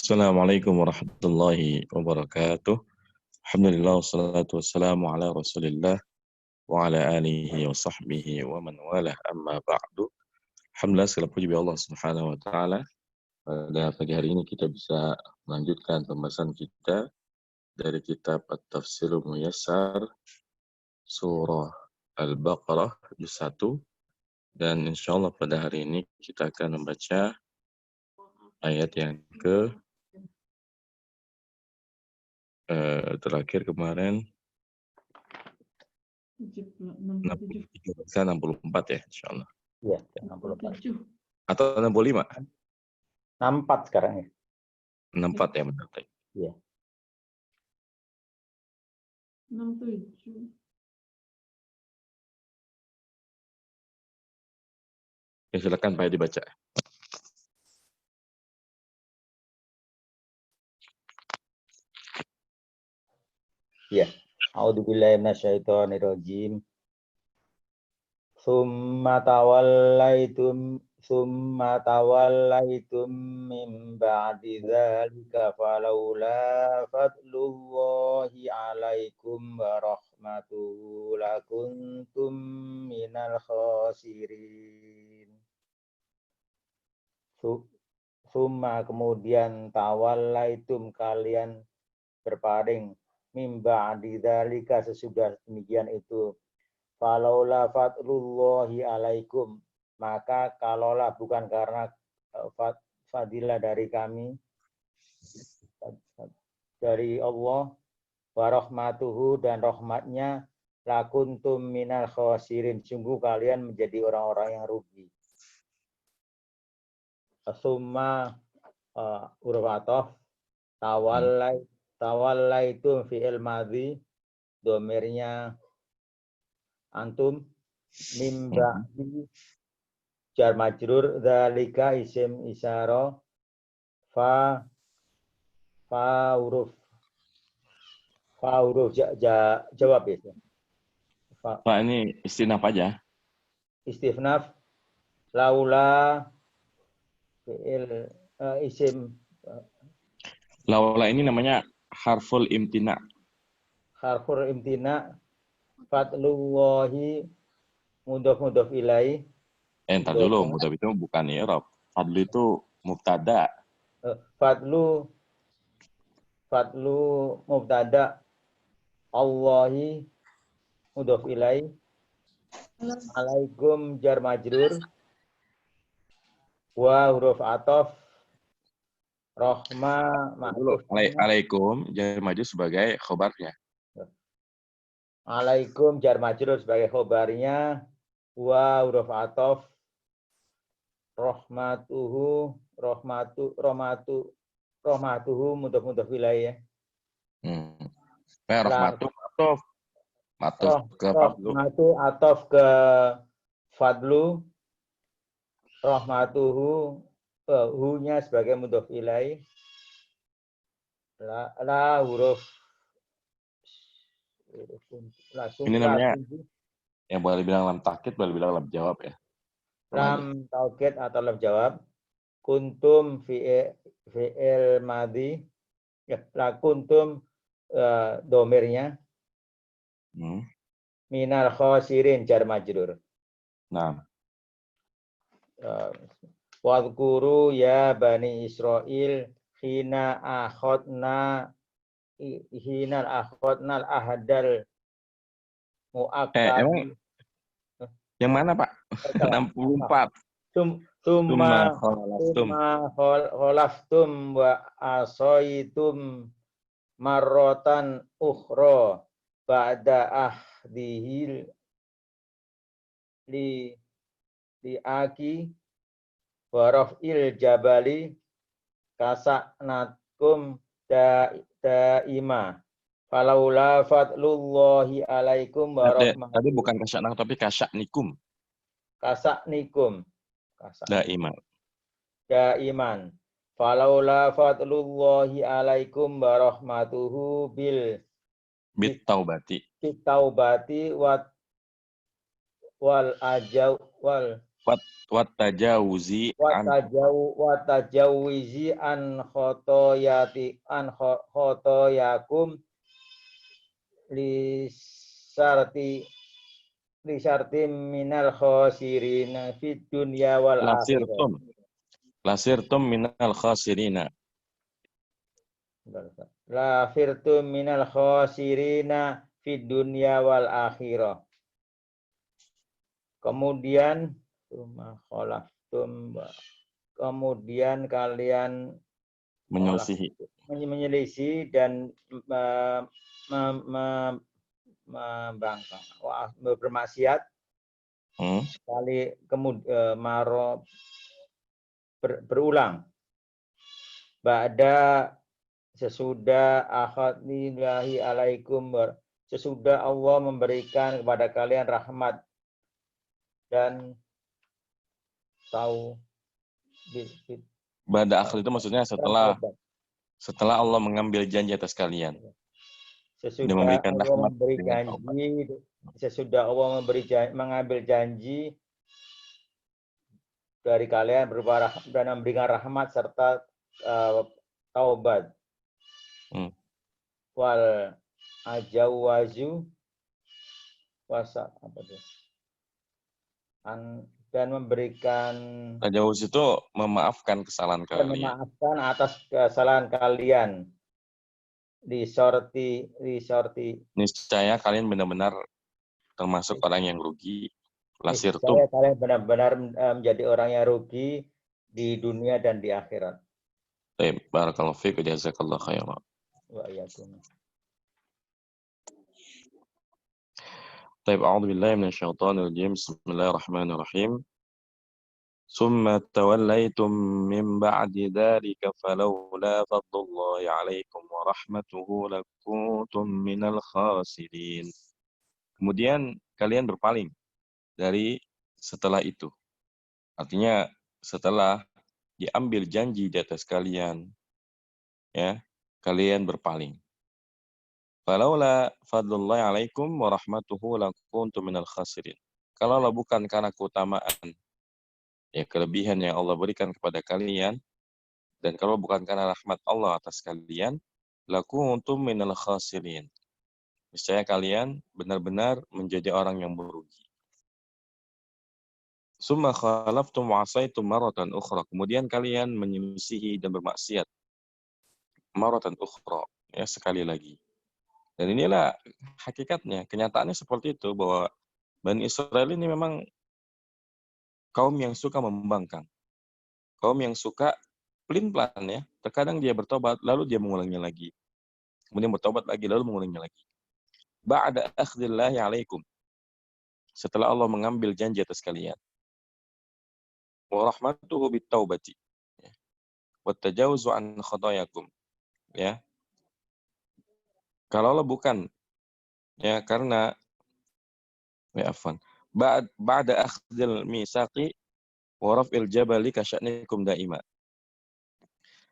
Assalamualaikum warahmatullahi wabarakatuh. Alhamdulillah wassalatu wassalamu ala Rasulillah wa ala alihi wa sahbihi wa man walah amma ba'du. Alhamdulillah segala puji bagi Allah Subhanahu wa taala. Pada pagi hari ini kita bisa melanjutkan pembahasan kita dari kitab At-Tafsirul Muyassar surah Al-Baqarah juz 1 dan insyaallah pada hari ini kita akan membaca ayat yang terakhir kemarin 64 ya, insyaallah. Iya, 64. Atau 65? 64 sekarang ya. 64 ya benar. Iya. 67. Ya, silakan Pak dibaca. Iya. A'udzubillahi minasyaitonirrajim. Summa tawallaitum min ba'di dzalika falaula fadlullahi 'alaikum wa rahmatuhu lakuntum minal khasirin. Summa kemudian tawallaitum kalian berpaling mimba adidzalika sesudah demikian itu falaula fadlullahi alaikum maka kalaulah bukan karena fadilah dari kami dari Allah wa rahmatuhu dan rahmatnya lakuntum minal khasirin sungguh kalian menjadi orang-orang yang rugi. Summa huruf ataf tawallaitum fi'il madhi domirnya antum mimba jar majrur dzalika isim isyarah fa huruf jawab ya. Pak ini istinaf aja. Istifnaf laula fi'il isim Laula ini namanya harful imtina. harfur imtina fadlullahi mudhof ilaih. Entar dulu, mudhof itu bukan i'rab. Fadlu itu mubtada. Fadlu mubtada Allahi mudhof ilaih. Alaikum jar majrur wa huruf ataf rahma ma'tuf. Alaikum jar majrur sebagai khobarnya. Alaikum jar majrur sebagai khobarnya wa huruf ataf rahmatuhu mudhof ilaih ya. Rahmatuh ke fadlu. Rahmatu ataf ke fadlu rahmatuhu hu-nya sebagai mudhof ilaih. La huruf ini namanya yang boleh bilang lam takkid, boleh bilang lam jawab ya. Lam taukid atau lam jawab. Kuntum fi'il madhi ya, la kuntum domirnya minal khosirin jar majrur. Nah, wadhkuru ya bani Israil hinal akhadnal ahdal muakkad. Emang yang mana Pak? 64. Summa khalaftum wa asaitum marrotan ukhra ba'da ahdihil li aki warafil jabali kasa'natkum da'ima falaula fadlullahi alaikum warahmatullahi. Tadi bukan kasa'nak tapi kasa'nikum. Kasa'nikum. Da'iman. Falaula fadlullahi alaikum warahmatuhu bit taubati wal Wat tajawuzi an Watajawwizi an khotoyakum lisarti minal khosirin fid dunya wal akhirah. lasirtum minal khasirina. La firtum minal khosirina fid dunya wal akhirah. Kemudian kemudian kalian menyelisih dan membangkang, bermaksiat kali kemudian berulang. Ba'da sesudah akhadnillahi alaikum, sesudah Allah memberikan kepada kalian rahmat dan tahu. Ba'da akhir itu maksudnya setelah Allah mengambil janji atas kalian. Sesudah Allah memberi janji, sesudah Allah mengambil janji dari kalian berupa dan memberikan rahmat serta taubat. Wal ajawazu wasa apa itu? Dan memberikan tajawuz itu memaafkan kesalahan kalian. Memaafkan atas kesalahan kalian. Disorti. Niscaya kalian benar-benar termasuk orang yang rugi. Lasirtum. Kalian benar-benar menjadi orang yang rugi di dunia dan di akhirat. Baik, barakallahu fiik wa jazakallahu khairan. Wa iyyakum. Baik, a'udzu billahi minasyaitonir rajim. Bismillahirrahmanirrahim. Summa tawallaytum min ba'di dzalika falawla fadlullahi 'alaikum wa rahmatuhu lakuntum minal khasirin. Kemudian kalian berpaling dari setelah itu. Artinya setelah diambil janji di atas kalian, ya, kalian berpaling. Falaula fadlullahi 'alaikum wa rahmatuhu lakuntum minal khasirin. Kalaulah bukan karena keutamaan, ya, kelebihan yang Allah berikan kepada kalian, dan kalau bukan karena rahmat Allah atas kalian, lakuntum minal khasirin. Niscaya kalian benar-benar menjadi orang yang merugi. Summa khalaftum wa asaitum maratan ukhra. Kemudian kalian menyelisihi dan bermaksiat maratan ukhra, ya, sekali lagi. Dan inilah hakikatnya, kenyataannya seperti itu, bahwa Bani Israel ini memang kaum yang suka membangkang. Kaum yang suka pelin-pelan, ya. Terkadang dia bertobat, lalu dia mengulanginya lagi. Kemudian bertobat lagi, lalu mengulanginya lagi. Ba'da akhdillahi 'alaikum. Setelah Allah mengambil janji atas kalian. Wa rahmatuhu bit-taubati. Wa tajawuzu an khotoyakum. Ya. Kalaulah bukan, ya, karena ba'da akhdil misaqi wa raf'il jabali ka sya'nikum daima.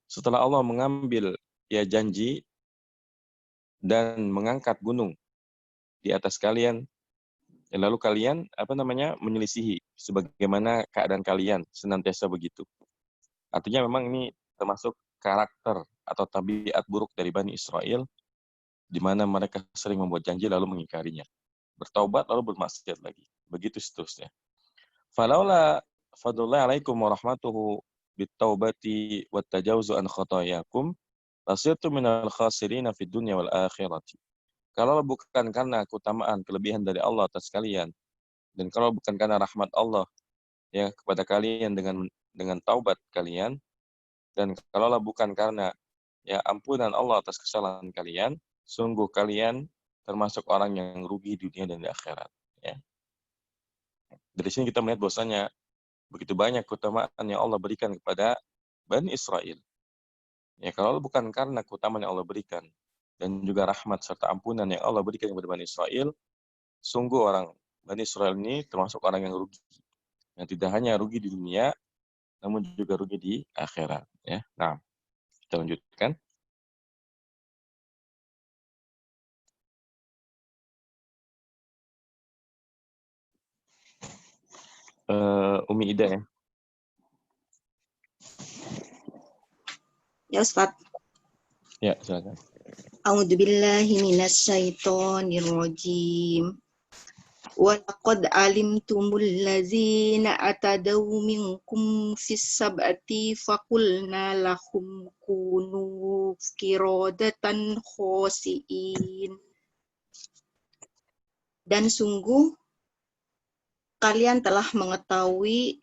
Setelah Allah mengambil, ya, janji dan mengangkat gunung di atas kalian, ya, lalu kalian menyelisihi sebagaimana keadaan kalian senantiasa begitu. Artinya memang ini termasuk karakter atau tabiat buruk dari Bani Israel, di mana mereka sering membuat janji lalu mengingkarinya. Bertaubat lalu bermaksiat lagi. Begitu seterusnya. Falaula fadlullahi 'alaikum wa rahmatuhu bit-taubati wat tajawuzu an khotoyakum lasirtum minal khasirina fid dunya wal akhirati. Kalau bukan karena keutamaan kelebihan dari Allah atas kalian, dan kalau bukan karena rahmat Allah, ya, kepada kalian dengan taubat kalian, dan kalaulah bukan karena, ya, ampunan Allah atas kesalahan kalian, sungguh kalian termasuk orang yang rugi di dunia dan di akhirat, ya. Dari sini kita melihat bahwasanya begitu banyak keutamaan yang Allah berikan kepada Bani Israel. Ya, kalau bukan karena keutamaan yang Allah berikan dan juga rahmat serta ampunan yang Allah berikan kepada Bani Israel, sungguh orang Bani Israel ini termasuk orang yang rugi. Yang tidak hanya rugi di dunia, namun juga rugi di akhirat, ya. Nah, kita lanjutkan. Umi Ida ya. Ya Ustaz. Ya, silakan. A'udzubillahi minasyaitonirrajim. Wa laqad alimtumul ladzina atadaw minkum fis sab'ati faqulna lahum kunu qiradatan khasiin. Dan sungguh kalian telah mengetahui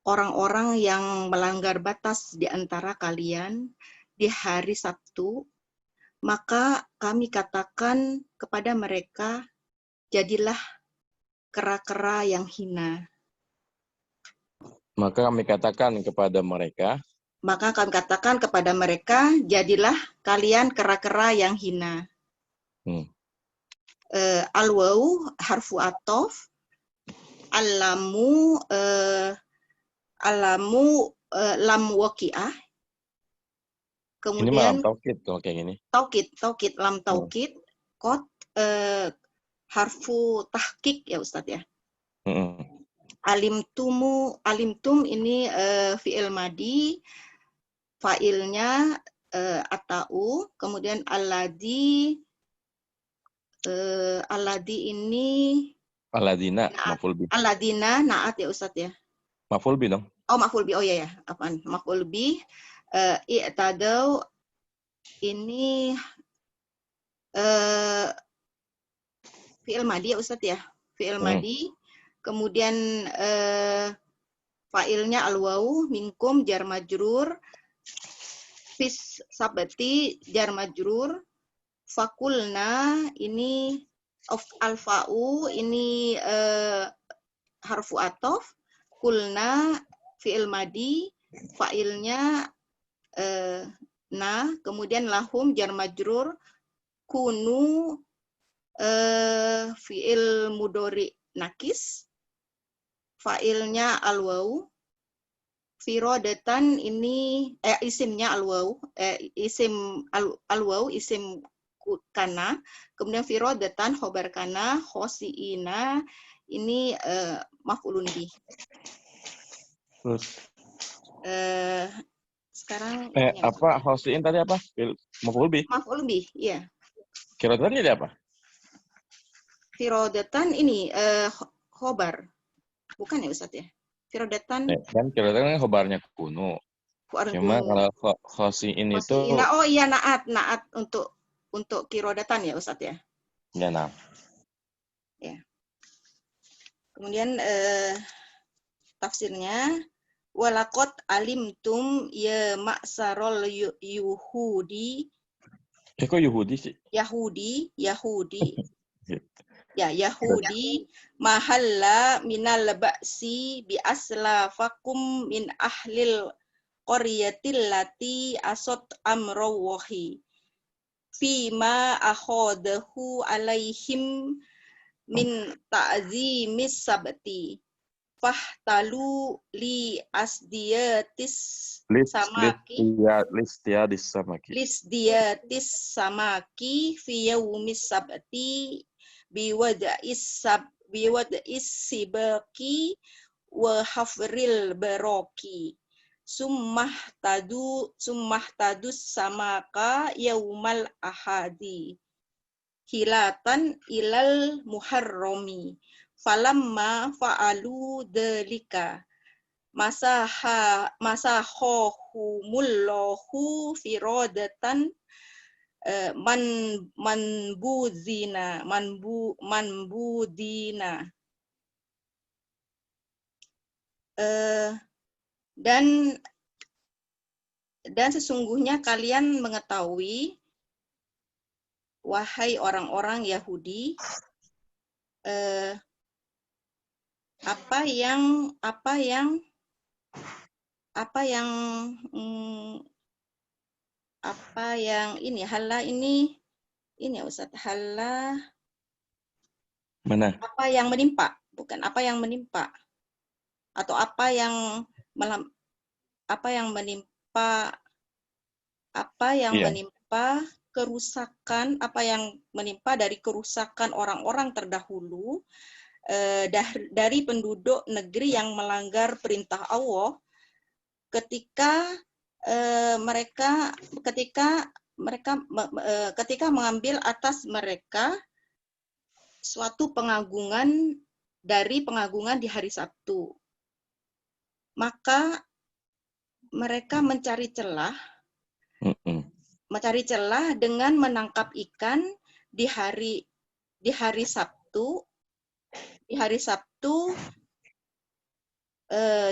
orang-orang yang melanggar batas di antara kalian di hari Sabtu, maka kami katakan kepada mereka, jadilah kera-kera yang hina. Maka kami katakan kepada mereka, Jadilah kalian kera-kera yang hina. Al-waw harfu atof, alamu lam waqi'ah. ini malam Kemudian taukid kalau kayak gini. taukid lam taukid, qad harfu tahqiq ya Ustadz ya. Alimtum ini fi'il madi, fa'ilnya atau, kemudian alladzi ini Aladina maf'ul bi. alladzina naat ya Ustadz ya. Maf'ul bi dong. Oh maf'ul bi, oh ya, apaan? Maf'ul bi, i'tadaw ini fi'il madi ya Ustadz ya. Fi'il madi, kemudian fa'ilnya al-waw, minkum jar majrur, fis sabati jar majrur, fakulna ini al-fa'u ini harfu atof, kulna fi'il madi, fa'ilnya na, kemudian lahum jar majrur, kunu fi'il mudhari nakis, fa'ilnya al-waw, firodatan ini isimnya al-waw, isim al-waw, isim kana, kemudian firodatan khobar kana, khosiina ini maf'ulun bih. Terus sekarang apa khosiin tadi apa? Maf'ul bi. Maf'ul bih, iya. Kira-kira jadi apa? Firodatan ini khobar. Bukan ya Ustadz ya? Firodatan. Kan kira-kira kan khobarnya kunu. Cuma kalau khosiin itu. Oh iya, naat untuk kirodatan ya Ustadz ya? Ya, nah. Ya. Kemudian tafsirnya, walaqad alimtum ya ma'sarol yuhudi. Kok Yahudi sih? Yahudi. Ya, Yahudi mahalla minal ba'si bi aslafakum min ahlil qaryatil lati asot amrawahi fima akhadahu alaihim min ta'zimis sabti fahtalu li asdiyatis samaki fi yaumis sabti biwada'is sibaki wa hafril baroki summah tadus samaka yaumal ahadi hilatan ilal muharrami falamma fa'alu dzalika masahahumullahu firadatan manbudina. Dan sesungguhnya kalian mengetahui, wahai orang-orang Yahudi, apa yang ini halla ini ya Ustaz, halla mana? Apa yang menimpa, bukan apa yang menimpa, atau apa yang menimpa kerusakan, apa yang menimpa dari kerusakan orang-orang terdahulu dari penduduk negeri yang melanggar perintah Allah ketika mereka mengambil atas mereka suatu pengagungan dari pengagungan di hari Sabtu. Maka mereka mencari celah dengan menangkap ikan di hari Sabtu. Di hari Sabtu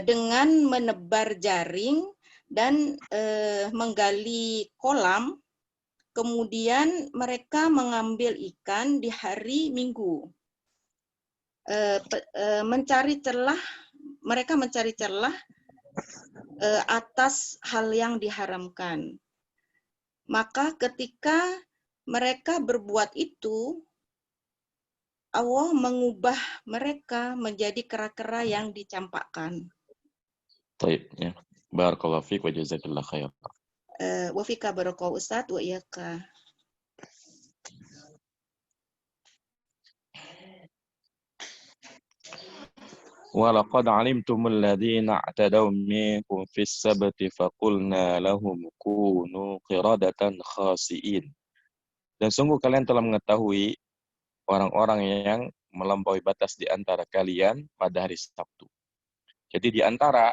dengan menebar jaring dan menggali kolam. Kemudian mereka mengambil ikan di hari Minggu. Mereka mencari celah atas hal yang diharamkan. Maka ketika mereka berbuat itu, Allah mengubah mereka menjadi kera-kera yang dicampakkan. Baik, ya. Barakallahu fiik wa jazakallahu khair. Wa fika barakallahu Ustaz wa iyaka. ولقد علمتم الذين اعتدوا منكم في السبت فقلنا لهم كونوا قردة خاسئين. Dan sungguh kalian telah mengetahui orang-orang yang melampaui batas di antara kalian pada hari Sabtu. Jadi di antara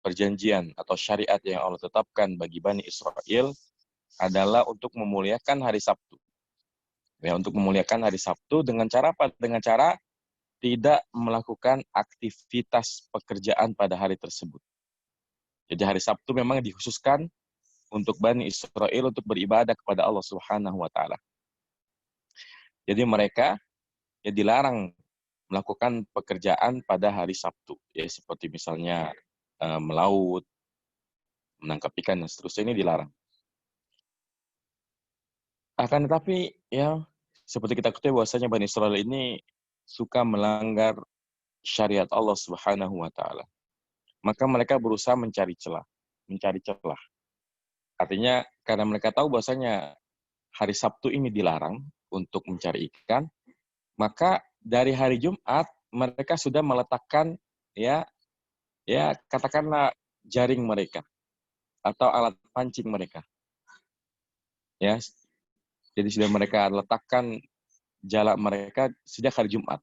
perjanjian atau syariat yang Allah tetapkan bagi Bani Israel adalah untuk memuliakan hari Sabtu. Ya, untuk memuliakan hari Sabtu dengan cara apa? Dengan cara tidak melakukan aktivitas pekerjaan pada hari tersebut. Jadi hari Sabtu memang dikhususkan untuk Bani Israel untuk beribadah kepada Allah Subhanahu wa taala. Jadi mereka ya dilarang melakukan pekerjaan pada hari Sabtu, ya seperti misalnya melaut, menangkap ikan dan seterusnya, ini dilarang. Akan tetapi ya seperti kita ketahui bahwasanya Bani Israel ini suka melanggar syariat Allah Subhanahu wa taala. Maka mereka berusaha mencari celah. Artinya karena mereka tahu bahwasanya hari Sabtu ini dilarang untuk mencari ikan, maka dari hari Jumat mereka sudah meletakkan ya katakanlah jaring mereka atau alat pancing mereka. Ya. Jadi sudah mereka letakkan jala mereka sejak hari Jumat.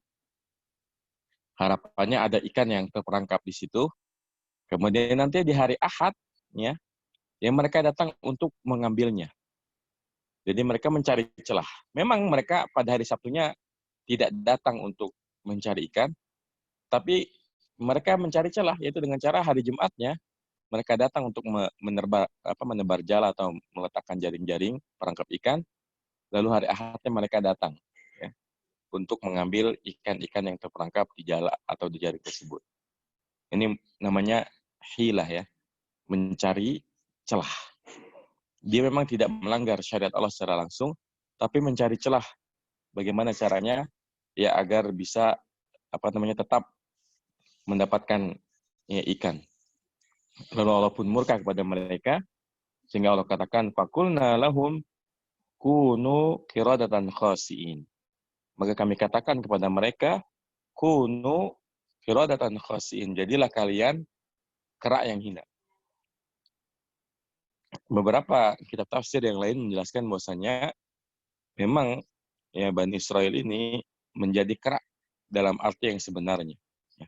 Harapannya ada ikan yang terperangkap di situ. Kemudian nanti di hari Ahad, ya mereka datang untuk mengambilnya. Jadi mereka mencari celah. Memang mereka pada hari Sabtunya tidak datang untuk mencari ikan, tapi mereka mencari celah, yaitu dengan cara hari Jumatnya mereka datang untuk menebar jala atau meletakkan jaring-jaring perangkap ikan. Lalu hari Ahadnya mereka datang ya, untuk mengambil ikan-ikan yang terperangkap di jala atau di jaring tersebut. Ini namanya hilah ya, mencari celah. Dia memang tidak melanggar syariat Allah secara langsung, tapi mencari celah. Bagaimana caranya ya agar bisa tetap mendapatkan ya, ikan. Lalu Allah pun murka kepada mereka sehingga Allah katakan faqulna lahum kunu qiradatan khasiin. Maka kami katakan kepada mereka kunu qiradatan khasiin. Jadilah kalian kera yang hina. Beberapa kitab tafsir yang lain menjelaskan bahwasanya memang ya Bani Israel ini menjadi kera dalam arti yang sebenarnya. Ya.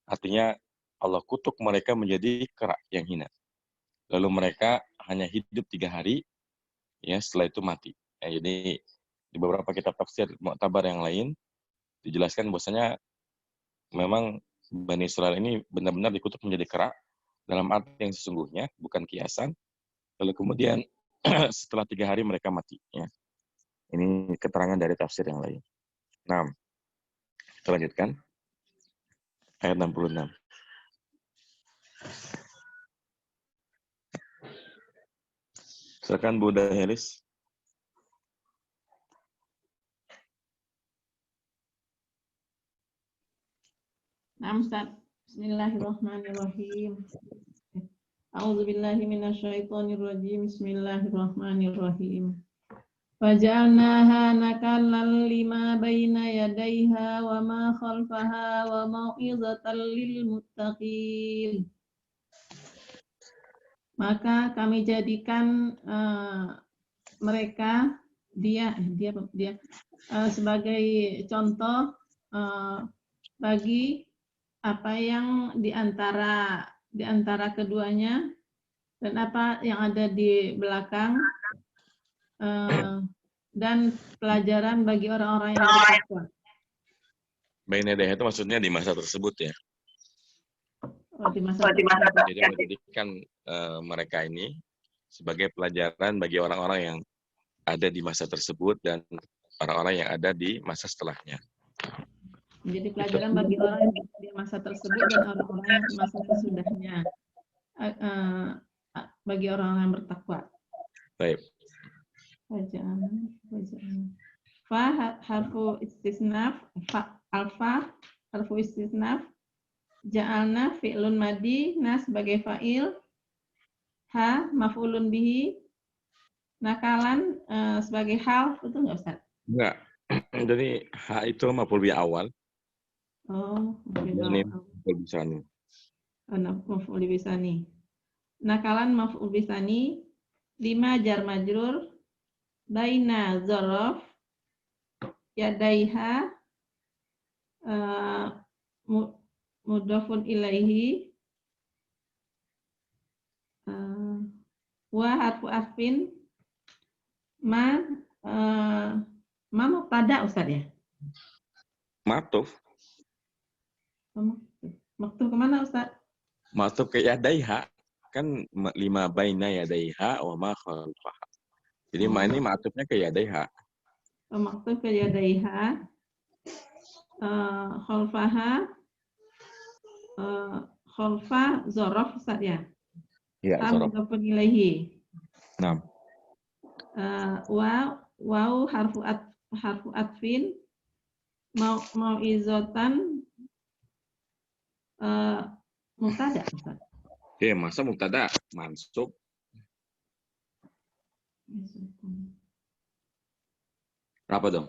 Artinya Allah kutuk mereka menjadi kera yang hina. Lalu mereka hanya hidup 3 hari, ya setelah itu mati. Ya, jadi di beberapa kitab tafsir Mu'tabar yang lain dijelaskan bahwasanya memang Bani Israel ini benar-benar dikutuk menjadi kera dalam arti yang sesungguhnya, bukan kiasan. Lalu kemudian setelah 3 hari mereka mati. Ya. Ini keterangan dari tafsir yang lain. Nah, kita lanjutkan. Ayat 66. Silakan Bu Dahelis. Nah, Ustaz. Bismillahirrahmanirrahim. A'udzubillahi minasyaitonirrajim. Bismillahirrahmanirrahim. Faja'alnaha nakalan lima baina yadayha wa ma khalfaha wa mau'izatan lil muttaqin. Maka kami jadikan mereka dia sebagai contoh bagi apa yang di antara keduanya dan apa yang ada di belakang, dan pelajaran bagi orang-orang yang bertakwa. Baina yadayha itu maksudnya di masa tersebut ya. Di masa tersebut. Jadi menjadikan mereka ini sebagai pelajaran bagi orang-orang yang ada di masa tersebut dan orang-orang yang ada di masa setelahnya. Menjadi pelajaran bagi orang yang di masa tersebut dan orang-orang yang di masa sesudahnya. Bagi orang yang bertakwa. Baik. Fa harfu istisnaf, alfa harfu istisnaf, ja'alna fi'lun madi, na sebagai fa'il, ha maf'ulun bihi, nakalan sebagai hal, itu enggak Ustaz? Enggak. Jadi ha itu maf'ul bi awal. Oh, Ini maf'ul bi tsani. Maf'ul bi tsani. Nakalan maf'ul bi tsani, 5 jar majrur, baina dzaraf, yadaiha, mudhafun ilaihi, wa harfu asfin, ma mubtada Ustaz ya? Matuf. Maktub kemana Ustaz? Matuf ke yadaiha. Kan 5 baina yadaiha wa ma khalfaha. Jadi ini matufnya ke yadaiha. Maktub ke yadaiha, khalfaha, khalfa dzaraf Ustaz ya? Iya, dzaraf. Mudhafun ilaihi. Naam. Waw harfu atfin, mau'izatan, mubtada Ustaz. Oke, masa mubtada mansub. Apa dong?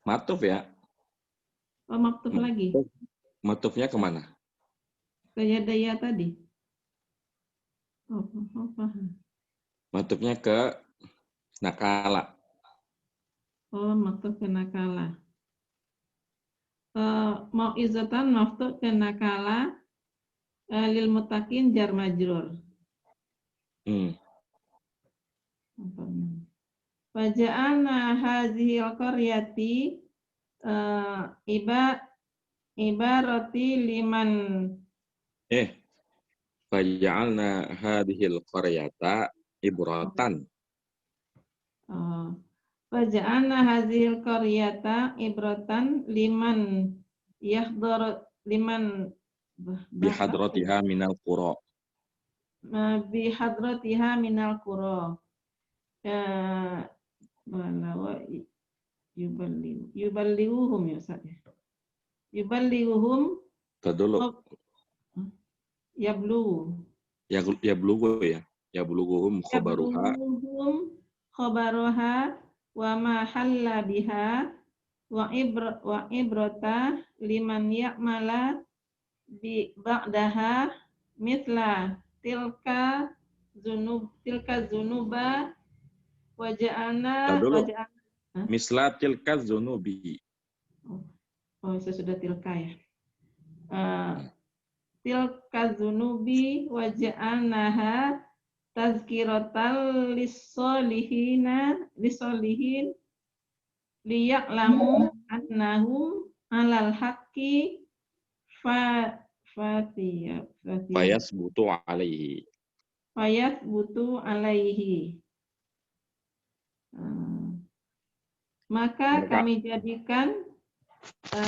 Matuf ya? Oh, maktub lagi. Matufnya kemana? Ke yadaya tadi. Matufnya ke nakala. Oh, maktub ke nakala. Mau'izatan maktub ke nakala, lil muttaqin jar majrur. Faja'alna hadhil qaryati ibarati liman Faja'alna hadhil qaryata ibratan. Faja'alna hadhil qaryata ibratan liman yahdhar liman Bihadratiha minal qura. Bihadratiha minal qura. Yuballighuhum ya Ustaz ya. Yuballighuhum Tadulu. Yablughu Ya. Yablughuhum khabaruha. Yablughuhum khabaruha wa ma halla biha wa ibrata liman ya'mala bi ba'daha mithla tilka zunuba waja'alna Misla tilka zunubi. Oh, saya sudah tilka ya. Tilka zunubi waja'alnaha tazkiratal lissolihin liya'lamu annahum alal haqqi Fayasbutu alaihi. Maka kami jadikan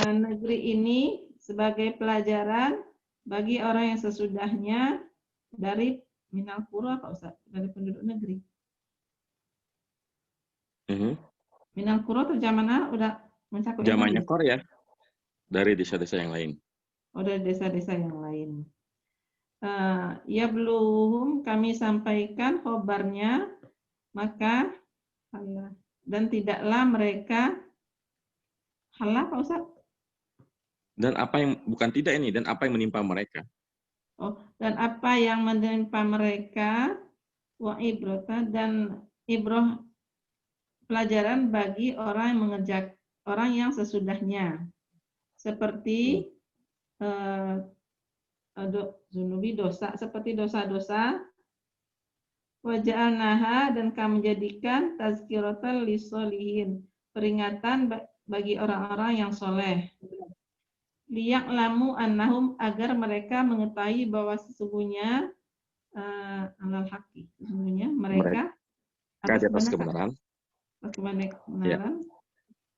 negeri ini sebagai pelajaran bagi orang yang sesudahnya dari minal qura Pak Ustaz, dari penduduk negeri. Minal qura terjemahnya udah mencakup Jamannya Korea dari desa-desa yang lain. Oh, dari desa-desa yang lain. Ya belum kami sampaikan khobarnya, maka dan tidaklah mereka halal, Pak Ustaz. Dan apa yang bukan tidak ini, dan apa yang menimpa mereka? Oh, dan apa yang menimpa mereka, wa ibrata, dan ibroh pelajaran bagi orang yang mengerjakan, orang yang sesudahnya, seperti zunubi, dosa, seperti dosa-dosa, waja'alnaha, dan kami jadikan tazkiratan lisolihin, peringatan bagi orang-orang yang soleh, liya'lamu annahum, agar mereka mengetahui bahwa sesungguhnya alal haqi, sesungguhnya mereka Di atas kebenaran. Atas kebenaran,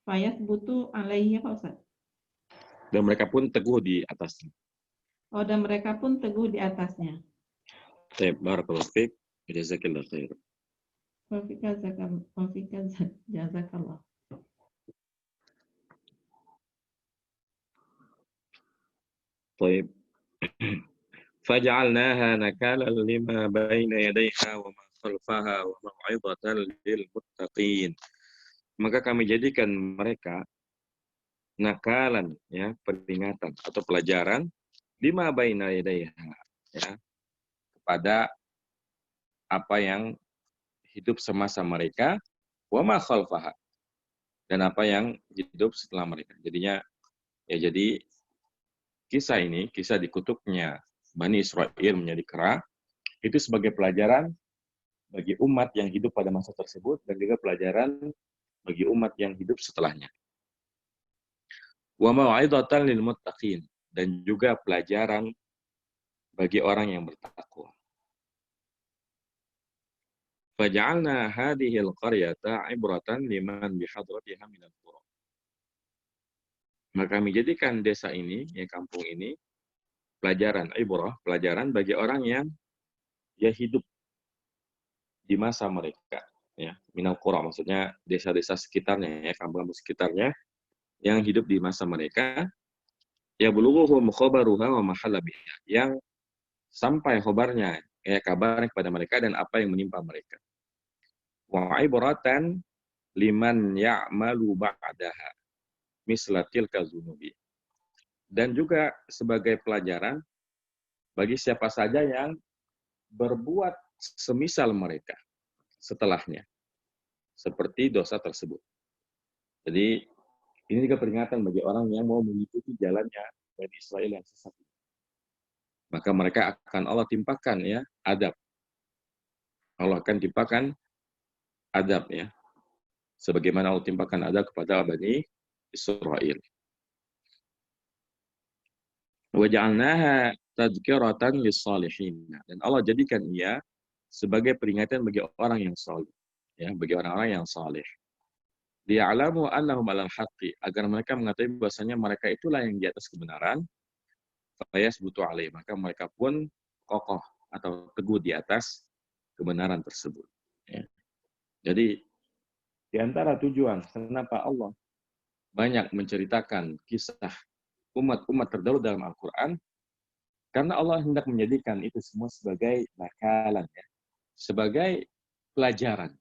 fayat butuh alaihi, Pak Ustaz. Dan mereka pun teguh di atasnya. Oh, dan mereka pun teguh di atasnya. Baik, barakallahu fiik, jazakallahu khair. Wa fika jazakallah. Baik. Faj'alnaha nakalan lima baina yadayha wa ma khalfaha wa mau'izatan lil muttaqin. Maka kami jadikan mereka nakalan, ya, peringatan atau pelajaran, lima baina yadayha, ya, kepada apa yang hidup semasa mereka, wa ma khalfaha, dan apa yang hidup setelah mereka. Jadinya, ya, jadi kisah ini, kisah dikutuknya Bani Israel menjadi kera, itu sebagai pelajaran bagi umat yang hidup pada masa tersebut, dan juga pelajaran bagi umat yang hidup setelahnya. Wa mau'izatan lil muttaqin, dan juga pelajaran bagi orang yang bertakwa. Faja'alna hadhihi al-qaryata 'ibratan liman bihadratiha minal qura. Maka kami jadikan desa ini, ya, kampung ini, pelajaran ibrah, pelajaran bagi orang yang ya hidup di masa mereka, ya, minal qura, maksudnya desa-desa sekitarnya, ya, kampung-kampung sekitarnya yang hidup di masa mereka, ya, bulughuhum khabaruha wa mahalla biha, yang sampai khobarnya, ya, kabarnya kepada mereka dan apa yang menimpa mereka. Wa ibratan liman ya'malu ba'daha misla tilka zunubi. Dan juga sebagai pelajaran bagi siapa saja yang berbuat semisal mereka setelahnya, seperti dosa tersebut. Jadi ini juga peringatan bagi orang yang mau mengikuti jalannya Bani Israel yang sesat. Maka mereka akan Allah timpakan, ya, adab. Allah akan timpakan adab, ya, sebagaimana Allah timpakan adab kepada Bani Israel. Waja'alnaha tadhkiratan lis-shalihin. Dan Allah jadikan ia sebagai peringatan bagi orang yang saleh, ya, bagi orang-orang yang saleh. Liya'lamu annahum 'alal haqqi, agar mereka mengetahui bahwasanya mereka itulah yang di atas kebenaran. Fayasbutu 'alaihi, maka mereka pun kokoh atau teguh di atas kebenaran tersebut, ya. Jadi di antara tujuan kenapa Allah banyak menceritakan kisah umat-umat terdahulu dalam Al-Quran, karena Allah hendak menjadikan itu semua sebagai nakalan, ya, sebagai pelajaran,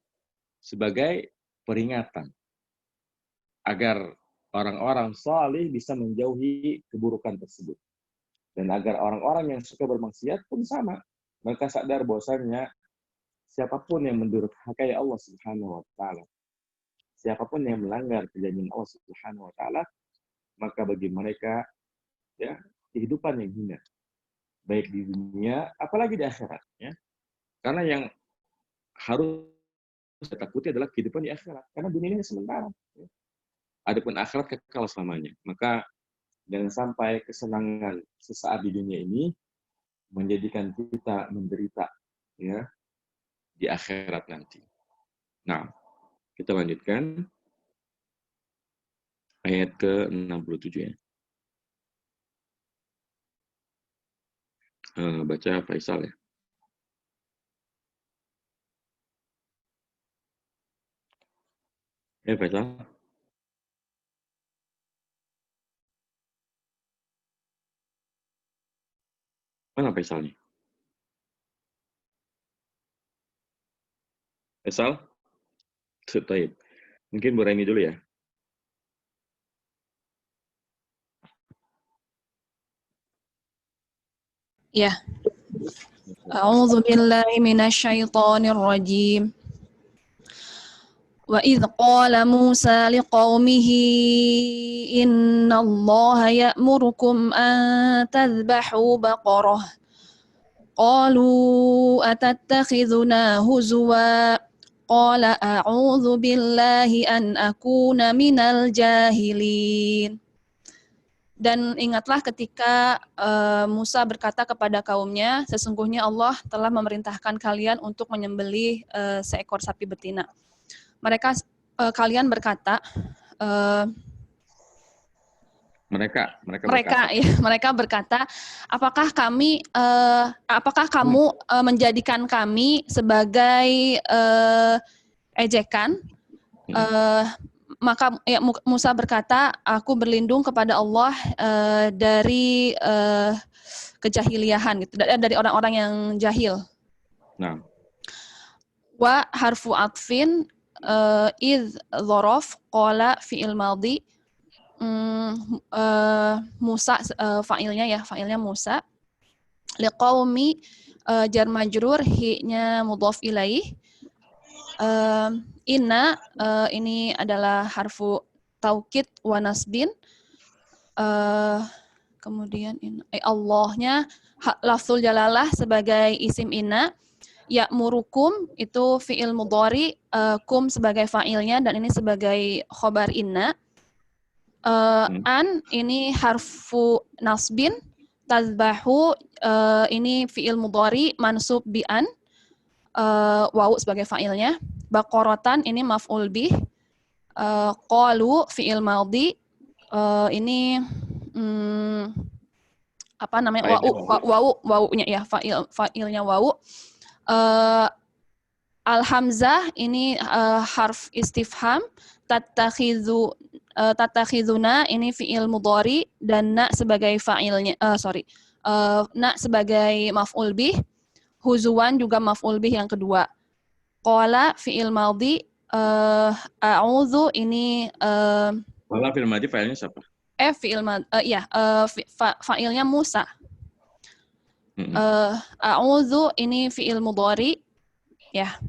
sebagai peringatan, agar orang-orang saleh bisa menjauhi keburukan tersebut. Dan agar orang-orang yang suka bermaksiat pun sama. Mereka sadar bahwasanya siapapun yang mendurhakai Allah Subhanahu wa taala, siapapun yang melanggar perjanjian Allah Subhanahu wa taala, maka bagi mereka, ya, kehidupan yang hina, baik di dunia apalagi di akhirat, ya. Karena yang harus kita takuti adalah kehidupan di akhirat, karena dunia ini sementara, ya. Adapun akhirat kekal selamanya. Maka jangan sampai kesenangan sesaat di dunia ini menjadikan kita menderita, ya, di akhirat nanti. Nah, kita lanjutkan ayat ke-67, ya. Baca Faisal, ya. Faisal. Mana Faisal nih? Faisal? Baik. Mungkin Bu Remi dulu ya. Ya. A'udzu billahi minasyaitonir rajim. Wa idz qala Musa liqaumihi innallaha ya'murukum an tadhbahu baqarah. Qalu atattakhidhuna huzwa. Qala a'udzu billahi an akuna minal jahilin. Dan ingatlah ketika Musa berkata kepada kaumnya, sesungguhnya Allah telah memerintahkan kalian untuk menyembelih seekor sapi betina. Kalian berkata, mereka berkata, apakah kamu menjadikan kami sebagai ejekan? Maka Musa berkata, aku berlindung kepada Allah dari kejahiliahan, gitu, dari orang-orang yang jahil. Nah. Wa harfu atfin idh dhorof qala fi'il madhi. Musa fa'ilnya Musa. Liqaumi jar majrur hi-nya mudhaf ilaih. Inna ini adalah harfu taukid wa nasbin. Kemudian Allahnya lafzul jalalah sebagai isim inna. Ya'murukum itu fi'il mudhari, kum sebagai fa'ilnya dan ini sebagai khobar inna. An ini harfu nasbin. Tazbahu ini fi'il mudhari mansub bi an. Wawu sebagai fa'ilnya. Baqaratan ini maf'ul bih. Qalu fi'il madhi. Ini apa namanya? Wawunya ya, fa'ilnya wawu. Al-hamzah ini harf istifham. Tattakhiduna ini fi'il mudhari dan na sebagai fa'ilnya na sebagai maf'ul bih. Huzuwan juga maf'ul bih yang kedua. Qala fi'il madhi. A'udzu ini Qala fi'il madhi fa'ilnya siapa? Fi'il madhi fa'ilnya Musa. A'udzu ini fi'il mudhari ya.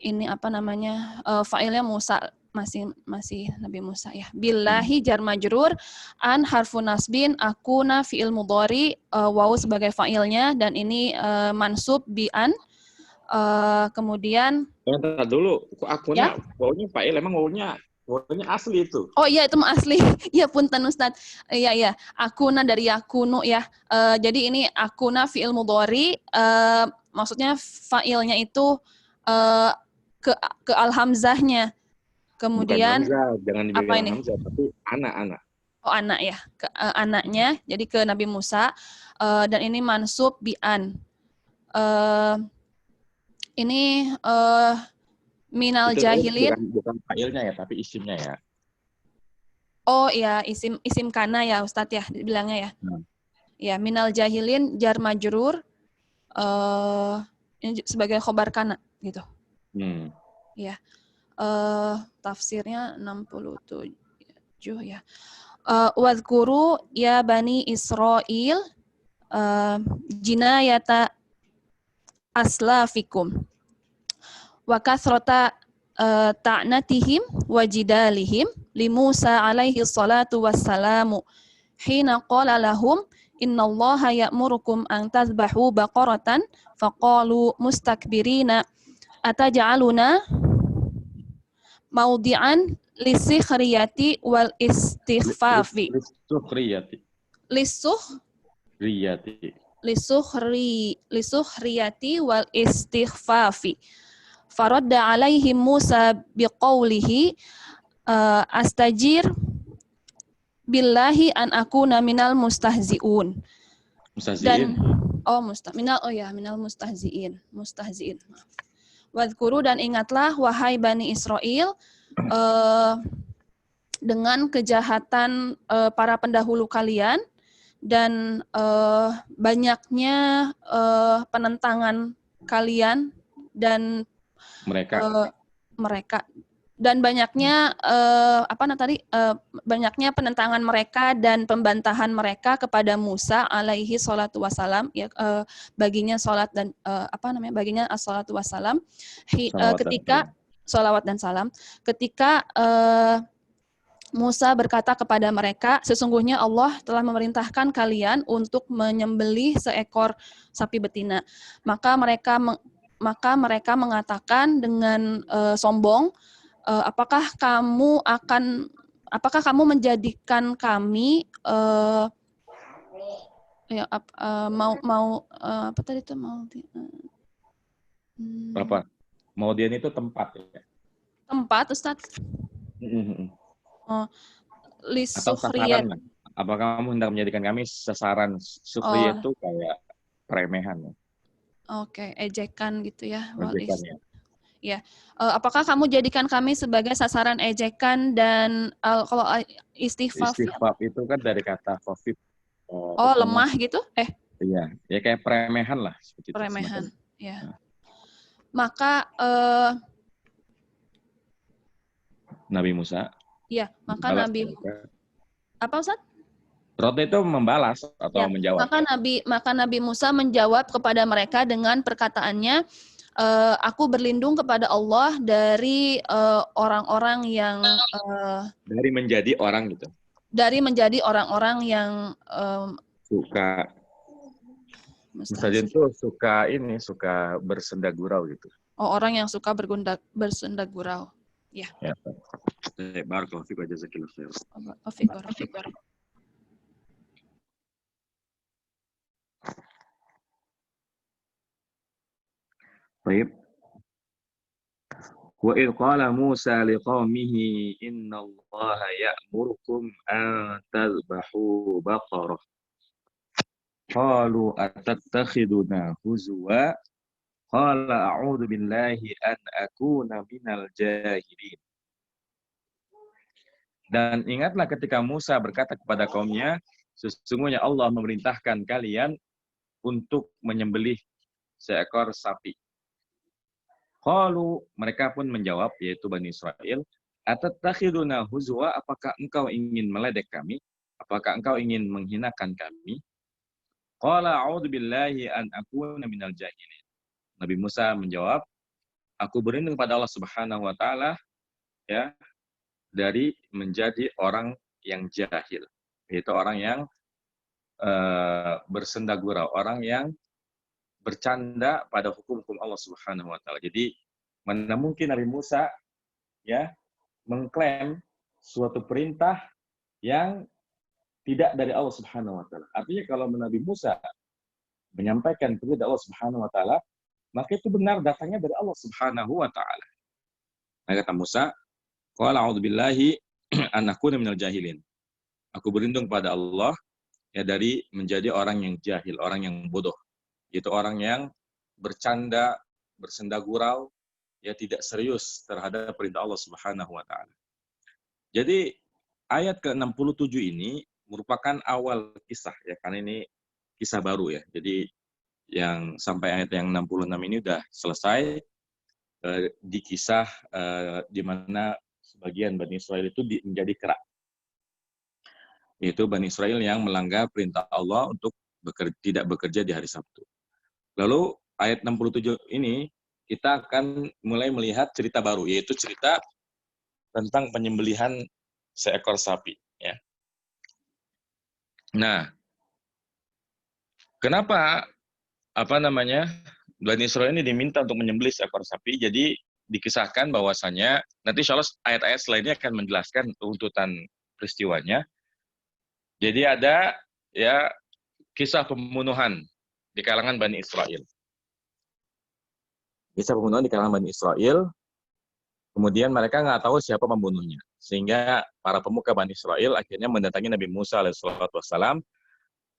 Ini apa namanya? Fa'ilnya Musa, masih Nabi Musa ya. Billahi jar majrur, an harfu nasbin, akuna fi'il mudhari, wawu sebagai fa'ilnya dan ini mansub bi an. Kemudian dulu akuna wawunya fa'il, emang wawunya asli itu. Oh iya, itu asli. Ya punten Ustaz. Iya. Akuna dari yakunu ya. Jadi ini akuna fi'il mudhari, maksudnya fa'ilnya itu ke al-hamzahnya. Kemudian bukan hamzah, jangan apa ini? Hamzah, tapi anak. Oh, anak ya. Ke anaknya, jadi ke Nabi Musa, dan ini mansub bi an. Ini minal itu jahilin. Bukan fa'ilnya ya, tapi isimnya ya. Oh iya, isim kana ya Ustadz ya, bilangnya ya. Ya, minal jahilin jar majrur, ini sebagai khobar kana gitu. Ya. Tafsirnya 67 ya. Wadhkuru ya bani Israil jinayata aslafikum wa kathrata ta'natihim wa jidalihim li Musa alaihi salatu wassalamu hina qala lahum innallaha ya'murukum an tadhbahu baqaratan faqalu mustakbirina ataj'aluna maudi'an lisikhriyati wal istighfafi. Lisukhriyati wal istighfafi. Faradda alaihim Musa biqaulihi astajir billahi an akuna minal mustahzi'un. Minal mustahzi'in. Wadhkuru dan ingatlah wahai Bani Israel dengan kejahatan para pendahulu kalian dan banyaknya penentangan kalian dan mereka dan banyaknya banyaknya penentangan mereka dan pembantahan mereka kepada Musa alaihi salatu wasalam, ya, baginya salat dan baginya as-salatu wasalam, ketika salawat dan salam, ketika Musa berkata kepada mereka, sesungguhnya Allah telah memerintahkan kalian untuk menyembelih seekor sapi betina. Maka mereka mengatakan dengan sombong, apakah kamu menjadikan kami Apa? Maudhian itu tempat ya. Tempat, Ustadz? Atau sasaran. Apakah kamu hendak menjadikan kami sasaran? Sukhriya itu kayak peremehan. Ya? Oke, ejekan gitu ya. Ejekan, ya. Ya, apakah kamu jadikan kami sebagai sasaran ejekan dan kalau istighfaf itu kan dari kata khafif. Lemah gitu? Iya, ya kayak peremehan lah. Peremehan, ya. Nah. Maka Nabi Musa. Iya, maka Nabi apa Ustaz? Rot itu membalas atau menjawab. Maka Nabi Musa menjawab kepada mereka dengan perkataannya, aku berlindung kepada Allah dari orang-orang yang dari menjadi orang gitu. Dari menjadi orang-orang yang suka misalnya itu suka bersenda gurau gitu. Orang yang suka bersenda gurau. Ya. Barakallahu fiik wa jazakillahu khair. Baik. Wa idh qala Musa liqaumihi innallaha ya'murukum an tadhbahu baqarah. Qalu atattakhiduna huzwa. Qala a'udzu billahi an akuna minal jahilin. Dan ingatlah ketika Musa berkata kepada kaumnya, sesungguhnya Allah memerintahkan kalian untuk menyembelih seekor sapi. Qalu, mereka pun menjawab, yaitu Bani Israel, atattakhiduna huzwa, apakah engkau ingin meledek kami? Apakah engkau ingin menghinakan kami? Qala a'udzu billahi an akuna minal jahilin. Nabi Musa menjawab, aku berlindung pada Allah Subhanahu wa taala ya dari menjadi orang yang jahil, yaitu orang yang bersenda gurau, orang yang bercanda pada hukum-hukum Allah Subhanahu wa taala. Jadi mana mungkin Nabi Musa ya mengklaim suatu perintah yang tidak dari Allah Subhanahu wa taala. Artinya kalau Nabi Musa menyampaikan perintah Allah Subhanahu wa taala, maka itu benar datangnya dari Allah Subhanahu wa taala. Nah, kata Musa, qala a'udzu billahi an akuna minal jahilin. Aku berlindung pada Allah ya dari menjadi orang yang jahil, orang yang bodoh. Yaitu orang yang bercanda, bersenda gurau, ya tidak serius terhadap perintah Allah Subhanahu wa taala. Jadi ayat ke-67 ini merupakan awal kisah ya, karena ini kisah baru ya. Jadi yang sampai ayat yang 66 ini sudah selesai di kisah di mana sebagian Bani Israel itu menjadi kera. Yaitu Bani Israel yang melanggar perintah Allah untuk tidak bekerja di hari Sabtu. Lalu ayat 67 ini kita akan mulai melihat cerita baru, yaitu cerita tentang penyembelihan seekor sapi. Ya. Nah, kenapa Bani Israel ini diminta untuk menyembelih seekor sapi? Jadi dikisahkan bahwasanya nanti insya Allah ayat-ayat selanjutnya akan menjelaskan tuntutan peristiwanya. Jadi ada ya kisah pembunuhan di kalangan Bani Israel. Kisah pembunuhan di kalangan Bani Israel. Kemudian mereka nggak tahu siapa pembunuhnya. Sehingga para pemuka Bani Israel akhirnya mendatangi Nabi Musa alaihissalam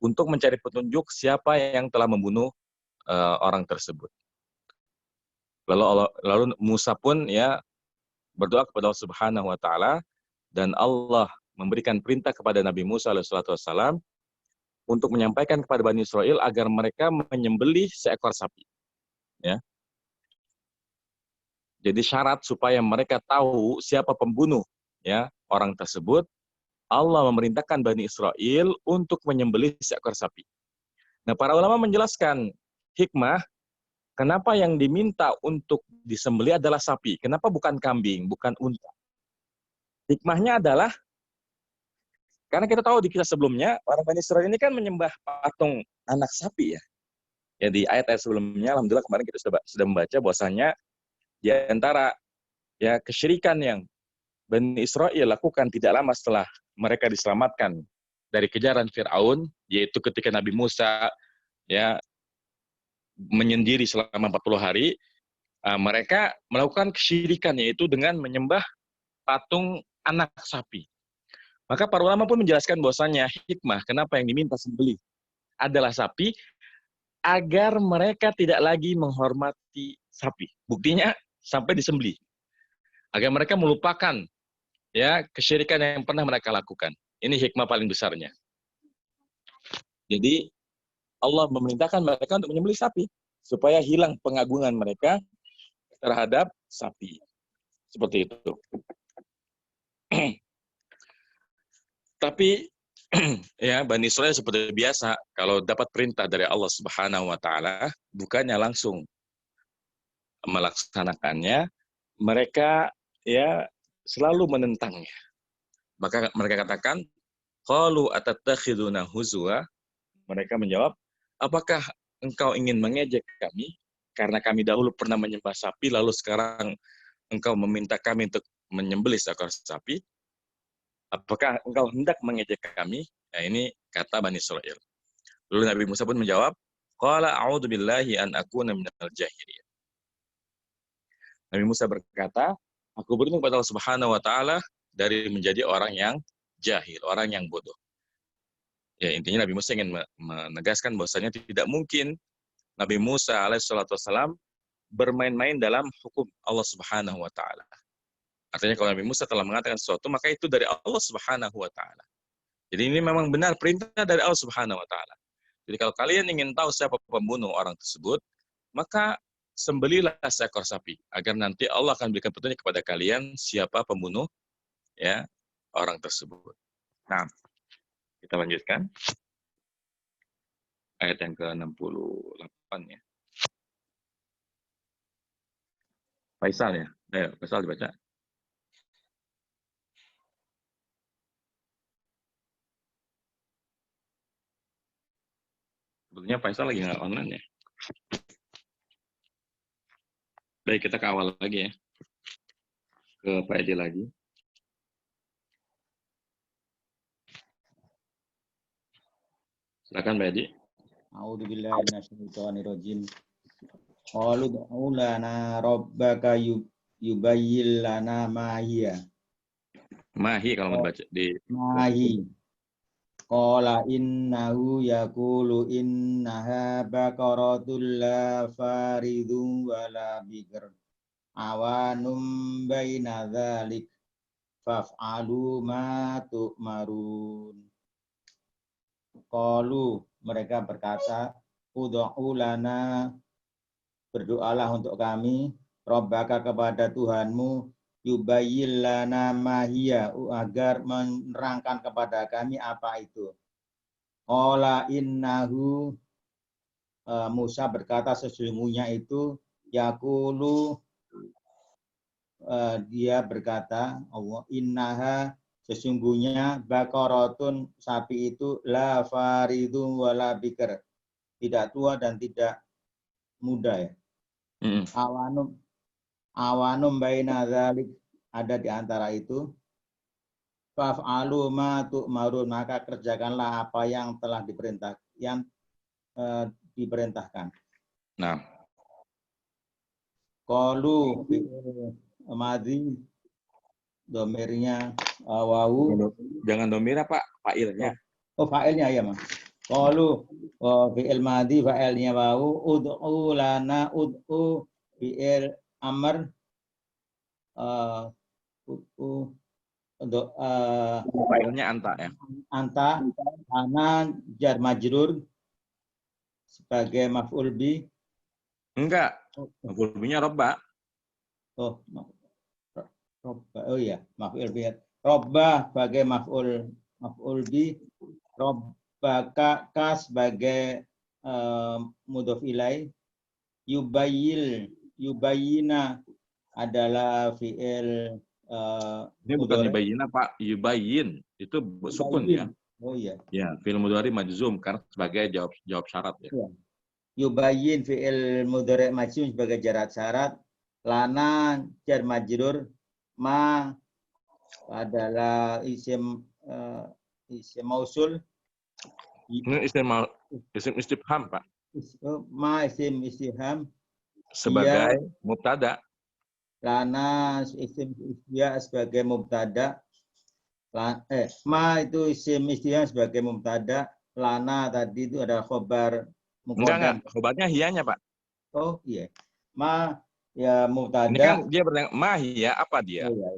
untuk mencari petunjuk siapa yang telah membunuh orang tersebut. Lalu Musa pun ya berdoa kepada Allah Subhanahu wa taala dan Allah memberikan perintah kepada Nabi Musa alaihissalam untuk menyampaikan kepada Bani Israel agar mereka menyembelih seekor sapi. Ya. Jadi syarat supaya mereka tahu siapa pembunuh ya orang tersebut, Allah memerintahkan Bani Israel untuk menyembelih seekor sapi. Nah, para ulama menjelaskan hikmah kenapa yang diminta untuk disembelih adalah sapi. Kenapa bukan kambing, bukan unta? Hikmahnya adalah karena kita tahu di kisah sebelumnya orang Bani Israel ini kan menyembah patung anak sapi ya. Ya di ayat-ayat sebelumnya, alhamdulillah kemarin kita sudah membaca bahwasanya di antara ya kesyirikan yang Bani Israel lakukan tidak lama setelah mereka diselamatkan dari kejaran Fir'aun, yaitu ketika Nabi Musa ya menyendiri selama 40 hari, mereka melakukan kesyirikan yaitu dengan menyembah patung anak sapi. Maka para ulama pun menjelaskan bahwasanya hikmah kenapa yang diminta sembelih adalah sapi agar mereka tidak lagi menghormati sapi. Buktinya sampai disembelih. Agar mereka melupakan ya kesyirikan yang pernah mereka lakukan. Ini hikmah paling besarnya. Jadi Allah memerintahkan mereka untuk menyembelih sapi supaya hilang pengagungan mereka terhadap sapi. Seperti itu. Tapi ya Bani Israil seperti biasa kalau dapat perintah dari Allah Subhanahu wa taala bukannya langsung melaksanakannya, mereka ya selalu menentangnya. Maka mereka katakan, qalu atattakhiduna huzwa? Mereka menjawab, apakah engkau ingin mengejek kami karena kami dahulu pernah menyembah sapi lalu sekarang engkau meminta kami untuk menyembelih seekor sapi? Apakah engkau hendak mengejek kami? Nah, ini kata Bani Israil. Lalu Nabi Musa pun menjawab, qala a'udzu billahi an akuna minal jahilin. Nabi Musa berkata, aku berlindung kepada Allah Subhanahu wa taala dari menjadi orang yang jahil, orang yang bodoh. Ya, intinya Nabi Musa ingin menegaskan bahwasanya tidak mungkin Nabi Musa alaihissalatu wassalam bermain-main dalam hukum Allah Subhanahu wa taala. Artinya kalau Nabi Musa telah mengatakan sesuatu, maka itu dari Allah Subhanahu wa taala. Jadi ini memang benar perintah dari Allah Subhanahu wa taala. Jadi kalau kalian ingin tahu siapa pembunuh orang tersebut, maka sembelihlah seekor sapi agar nanti Allah akan berikan petunjuk kepada kalian siapa pembunuh ya orang tersebut. Nah, kita lanjutkan ayat yang ke-68 ya. Faisal ya. Ayo, Faisal dibaca. Sebetulnya Faisal lagi nggak online ya. Baik, kita ke awal lagi ya. Ke Pak Edi lagi. Silakan Pak Edi. A'udzu billahi minasyaitonir rajim. Qalu ud'u lana rabbaka yubayyin lana ma hiya. Mahi kalau mau baca di Mahi. Qala innahu yaqulu innaha baqaratul la faridun wala bikr. Awanum baina dzalik faf'alu ma tu'marun. Qalu, mereka berkata, ud'u lana, berdoalah untuk kami, Rabbaka kepada Tuhanmu, yubayyin lana ma hiya, agar menerangkan kepada kami apa itu. Qala innahu, Musa berkata sesungguhnya itu, yaqulu, dia berkata, Allah innaha, sesungguhnya baqaratun, sapi itu la faridun wala bikr, tidak tua dan tidak muda ya. Awanum baina dzalik, ada di antara itu. Faf'alu ma tu'marun, maka kerjakanlah apa yang telah diperintahkan. Nah, Qalu madhi, domirnya wawu. jangan domir apa fa'ilnya. Oh, fa'ilnya ya, Mas. Qalu fi'il madhi, fa'ilnya wawu, ud'u lana, ud'u fi'il amr, ud'u Fa'ilnya anta ya. anta, ana jar majrur sebagai maf'ul bi. Enggak. Maf'ul binya robba. Oh, oh iya, maf'ul bih. Robbah sebagai maf'ul bih, robbaka ka sebagai mudhof ilaih, yubayina adalah fi'il Ini bukan yubayyin Pak, yubayyin. Itu sukun ya. Oh iya. Ya, fi'il mudhari majzum karena sebagai jawab syarat ya. Iya. Yubayyin fi'il mudhari majzum sebagai syarat. Lana jar majrur, ma adalah isim mausul. Ini isim istifham Pak. Ma isim istifham. Sebagai mubtada. Lana isim istifham sebagai mubtada. Ma itu isim istifham sebagai mubtada. Lana tadi itu ada khobar muqaddam. Enggak. Khobarnya hiyanya Pak. Oh iya. Ma ya mubtada. Ini kan dia bertanya, ma hiya apa dia? Oh, iya.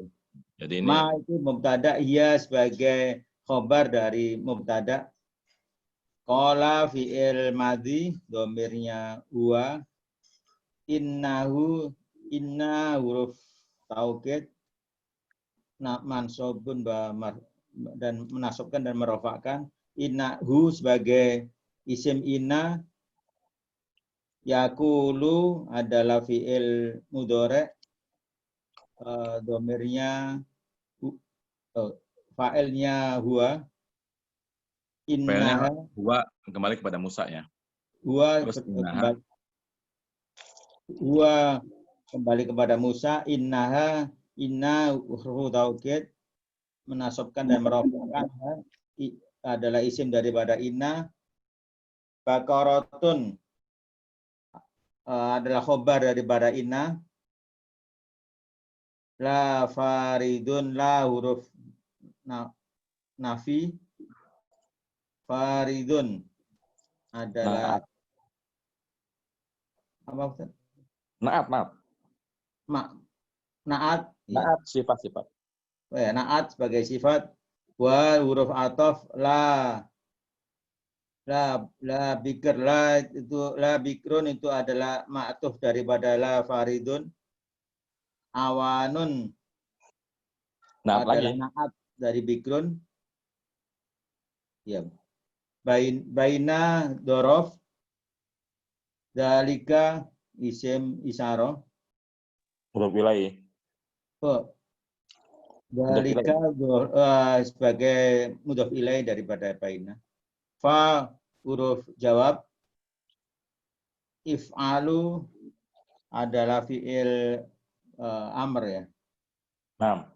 Jadi ini Ma itu mubtada, hiya sebagai khobar dari mubtada. Qala fi'il madhi, domirnya huwa. Innahu, inna huruf taukid. Mansubun dan menasabkan dan merofakkan. Innahu sebagai isim inna. Yakulu adalah fi'il mudhari. Domirnya fa'ilnya huwa. failnya Innaha huwa kembali kepada Musa ya. huwa Terus innaha kembali kepada Musa. Innaha huruf taukid menasabkan dan merofakkan adalah isim daripada inna. Baqaratun adalah khobar daripada inna. La faridun, la huruf nafi. Faridun adalah apa Ustaz? Naat. Naat. Naat sifat-sifat. Ya, naat sebagai sifat. Wa huruf ataf la bikr, la bikrun itu adalah ma'tuf daripada la faridun. Awanun Naat adalah lagi. naat dari bikrun. Ya. Baina dorof. Dalika isim isyarah. Huruf wilayah. Dalika sebagai mudhof ilaih daripada baina. Fa huruf jawab. If'alu adalah fi'il amr ya. Nah.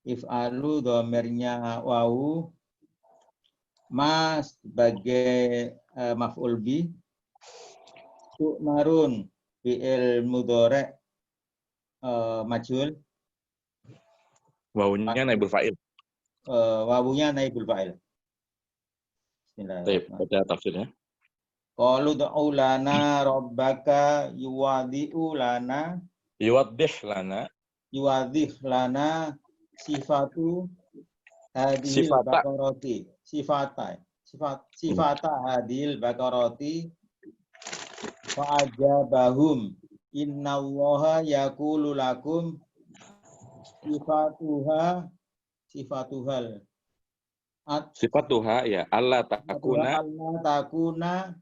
If'alu domirnya wawu. Ma sebagai maf'ul bi. Tu'marun fi'il mudhari majhul. Wawunya naibul fa'il. Wawunya naibul fa'il. Baik, baca tafsirnya. Qalu du'u lana rabbaka yuwadhi'u lana. Yuwadhih lana sifatu hadhil baqarati. Sifata hadhil baqarati. Fa'ajabahum innallaha yaqulu lakum sifatuha ya Allah takuna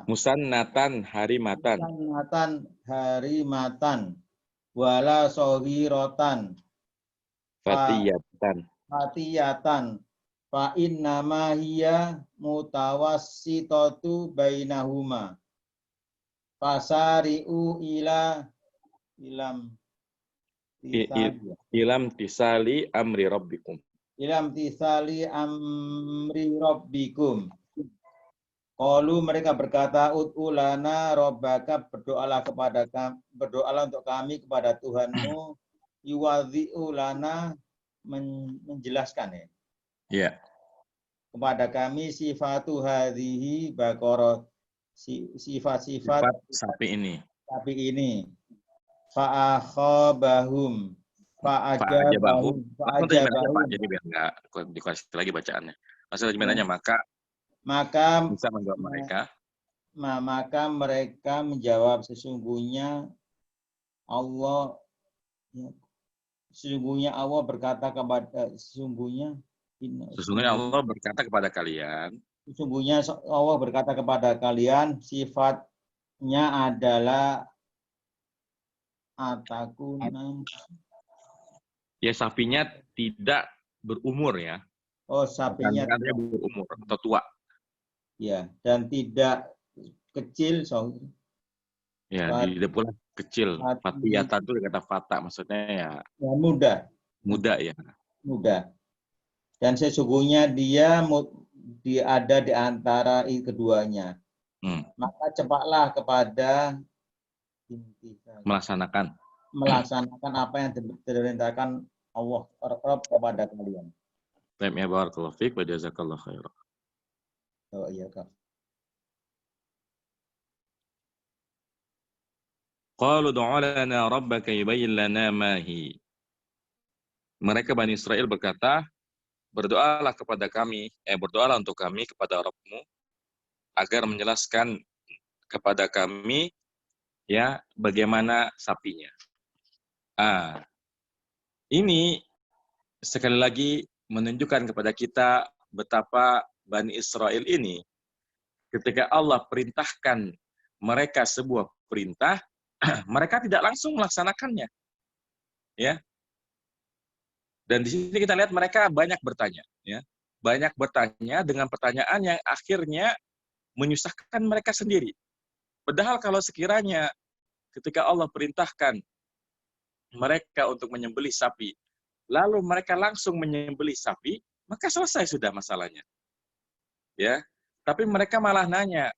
musannatan harimatan wala sohirotan fatiyatan fa innama hiya mutawassitatu bainahuma fasari'u ilam tisali amri rabbikum. Qalu mereka berkata ud'u lana rabbaka, berdoalah untuk kami kepada Tuhanmu, yuwadhi'u lana menjelaskan ya. Iya. Kepada kami sifatu hadhihi baqarah, sifat sapi ini. Fa'akhabahum fa'ajabahum. Jadi biar enggak dikasih lagi bacaannya. Asal terjemahannya maka bisa menjawab mereka. Maka mereka menjawab sesungguhnya Allah, ya, sesungguhnya Allah berkata kepada sesungguhnya Allah berkata kepada kalian, sesungguhnya Allah berkata kepada kalian, sifatnya adalah atakunam. ya sapinya tidak berumur ya. Oh, sapinya Dia berumur atau tua. ya, dan tidak kecil, so. Ya, tidak pula kecil. Fatiyatan itu kata fata, maksudnya ya muda ya. Muda. Dan sesungguhnya dia ada di antara keduanya. Maka cepatlah kepada melaksanakan apa yang diperintahkan Allah kepada kalian. Baik ya, barakallahu fiik wa jazakallahu khairan. Oh iya, Kak. Qalu du'a lana rabbaka yubayyin lana ma hi. Mereka Bani Israel berkata, berdoalah untuk kami kepada Rabb-Mu agar menjelaskan kepada kami ya bagaimana sapinya. Ini sekali lagi menunjukkan kepada kita betapa Bani Israel ini ketika Allah perintahkan mereka sebuah perintah, mereka tidak langsung melaksanakannya. Ya. Dan di sini kita lihat mereka banyak bertanya, ya. Banyak bertanya dengan pertanyaan yang akhirnya menyusahkan mereka sendiri. Padahal kalau sekiranya ketika Allah perintahkan mereka untuk menyembelih sapi, lalu mereka langsung menyembelih sapi, maka selesai sudah masalahnya. Ya. Tapi mereka malah nanya,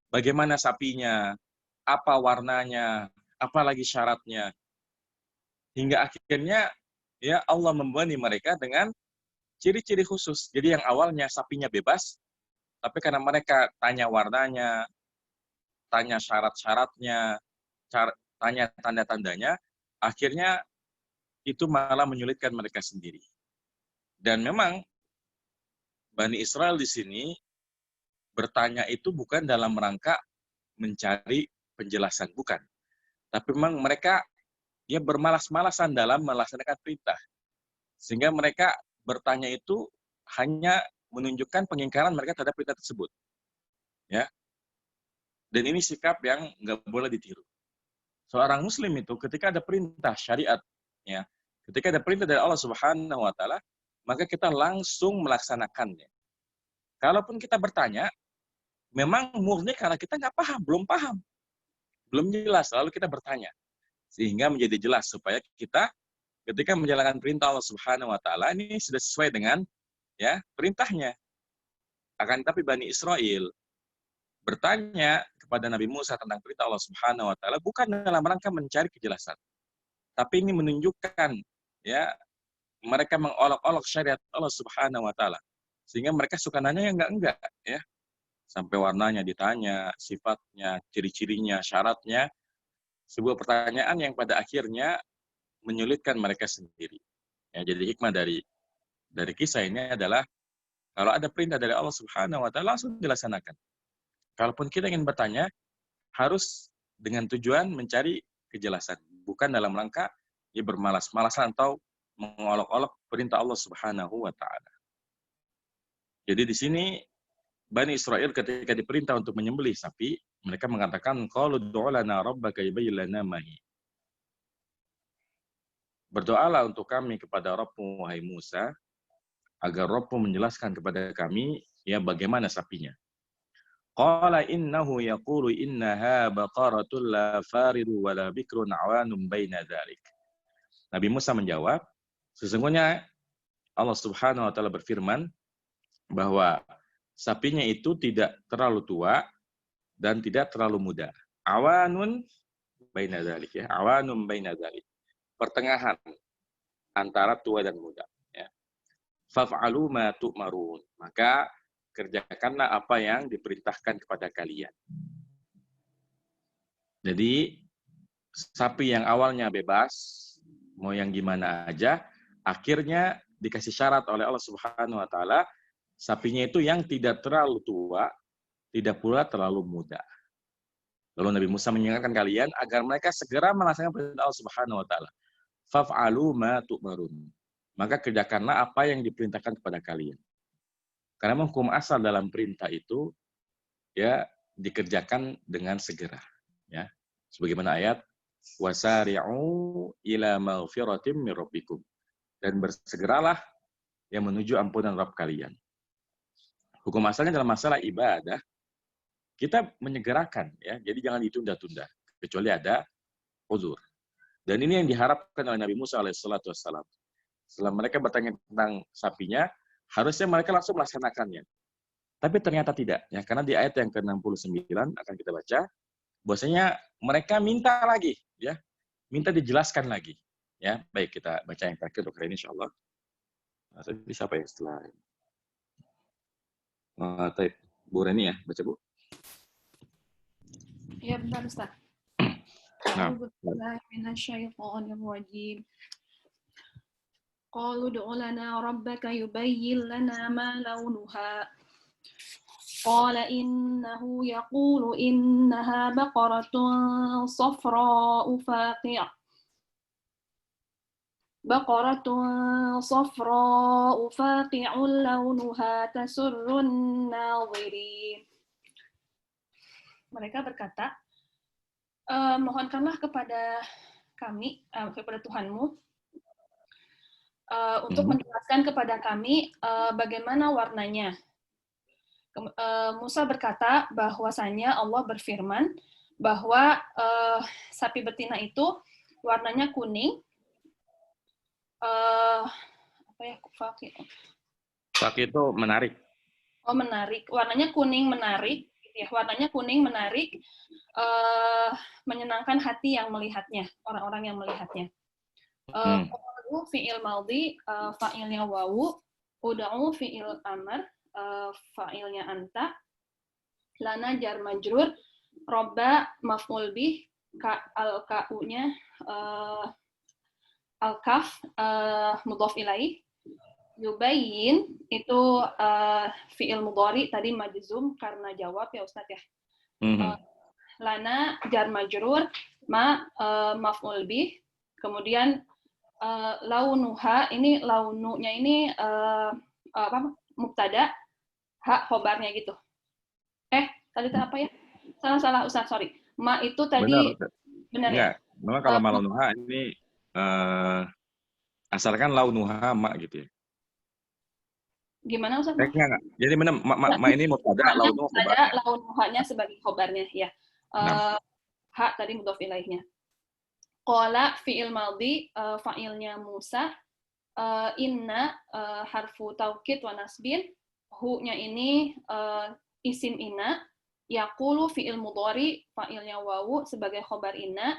bagaimana sapinya, apa warnanya, apa lagi syaratnya. Hingga akhirnya ya Allah membebani mereka dengan ciri-ciri khusus. Jadi yang awalnya sapinya bebas, tapi karena mereka tanya warnanya, tanya syarat-syaratnya, tanya tanda-tandanya, akhirnya itu malah menyulitkan mereka sendiri. Dan memang Bani Israel di sini bertanya itu bukan dalam rangka mencari penjelasan, bukan. Tapi memang mereka ya bermalas-malasan dalam melaksanakan perintah. Sehingga mereka bertanya itu hanya menunjukkan pengingkaran mereka terhadap perintah tersebut. Ya. Dan ini sikap yang nggak boleh ditiru. Seorang muslim itu ketika ada perintah syariat, ya, ketika ada perintah dari Allah Subhanahu wa taala, maka kita langsung melaksanakannya. Kalaupun kita bertanya, memang murni karena kita nggak paham, belum jelas, lalu kita bertanya. Sehingga menjadi jelas supaya kita ketika menjalankan perintah Allah Subhanahu wa taala ini sudah sesuai dengan ya perintahnya. Akan tetapi Bani Israel bertanya kepada Nabi Musa tentang perintah Allah Subhanahu wa taala bukan dalam rangka mencari kejelasan. Tapi ini menunjukkan ya mereka mengolok-olok syariat Allah Subhanahu wa taala. Sehingga mereka suka nanya yang enggak ya. Sampai warnanya ditanya, sifatnya, ciri-cirinya, syaratnya. Sebuah pertanyaan yang pada akhirnya menyulitkan mereka sendiri. Ya, jadi hikmah dari kisah ini adalah kalau ada perintah dari Allah Subhanahu wa taala langsung dilaksanakan. Kalaupun kita ingin bertanya, harus dengan tujuan mencari kejelasan, bukan dalam rangka ya bermalas-malasan atau mengolok-olok perintah Allah Subhanahu wa taala. Jadi di sini Bani Israel ketika diperintah untuk menyembelih sapi, mereka mengatakan qalu du'a lana rabbaka yubayyin lana ma hi. Berdoalah untuk kami kepada Rabb-Mu wahai Musa agar Rabb-Mu menjelaskan kepada kami ya bagaimana sapinya. Qala innahu yaqulu innaha baqaratun la faridu wa la bikrun awanun baina dzalik. Nabi Musa menjawab, sesungguhnya Allah Subhanahu wa taala berfirman bahwa sapinya itu tidak terlalu tua dan tidak terlalu muda. Awanun baina dzalik ya, awanun baina dzalik. Pertengahan antara tua dan muda ya. Faf'alu ma tu'marun. Maka kerjakanlah apa yang diperintahkan kepada kalian. Jadi sapi yang awalnya bebas, mau yang gimana aja, akhirnya dikasih syarat oleh Allah Subhanahu wa taala, sapinya itu yang tidak terlalu tua, tidak pula terlalu muda. Lalu Nabi Musa mengingatkan kalian agar mereka segera melaksanakan perintah Allah Subhanahu wa taala. Faf'alu ma tu'marun. Maka kerjakanlah apa yang diperintahkan kepada kalian. Karena hukum asal dalam perintah itu ya dikerjakan dengan segera, ya. Sebagaimana ayat wasari'u ila maghfiratin mir rabbikum. Dan bersegeralah yang menuju ampunan Rabb kalian. Hukum asalnya dalam masalah ibadah kita menyegerakan, ya. Jadi jangan ditunda-tunda kecuali ada uzur. Dan ini yang diharapkan oleh Nabi Musa alaihissalatu wassalam. Setelah mereka bertanya tentang sapinya, harusnya mereka langsung melaksanakannya. Tapi ternyata tidak, ya. Karena di ayat yang ke-69 akan kita baca, bahwasanya mereka minta lagi, ya. Minta dijelaskan lagi. Ya, baik kita baca yang terakhir untuk hari ini insyaallah. Nah, tadi siapa ya setelah Taib. Bu Reni ya, baca Bu. Ya benar Ustaz. Nah. A'udzu billahi minasyaitonir rajim. Qalu ud'u lana rabbaka yubayyin lana ma launuha. Qala innahu yaqulu innaha baqaratun safra'u faqi'. Baqaratun safra'u faqi'un launuha tasurrun nadhirin. Mereka berkata, mohonkanlah kepada kami, kepada Tuhanmu, untuk menjelaskan kepada kami bagaimana warnanya. Musa berkata bahwasanya Allah berfirman bahwa sapi betina itu warnanya kuning. Apa ya? Faqi itu menarik. Oh, menarik. Warnanya kuning menarik. Ya, warnanya kuning menarik, menyenangkan hati yang melihatnya, orang-orang yang melihatnya. Qalu fi'il madhi, fa'ilnya wawu, ud'u fi'il amr, fa'ilnya anta, lana jar majrur, robba maf'ul bih, al-ka'u-nya al-kaf mudhaf ilaih. Yubayyin itu fi'il mudhari tadi majzum karena jawab ya Ustaz ya. Lana jar majrur, ma maf'ul bih, kemudian launuha, ini laununya ini mubtada, hak khobarnya gitu. Tadi apa ya? Salah Ustaz, sorry. Ma itu tadi benar ya? Memang kalau launuha ini asalkan launuha ma gitu ya. Gimana Ustaz? Enggak. Jadi mana ma ini mubtada, launuha khobarnya. Launuhanya sebagai khobarnya ya. Hak tadi mudhof ilaihnya. Qala fi'il madhi, fa'ilnya Musa, inna harfu taukid wa nasbin, hu-nya ini isim inna, yaqulu fi'il mudhari, fa'ilnya wawu sebagai khobar inna,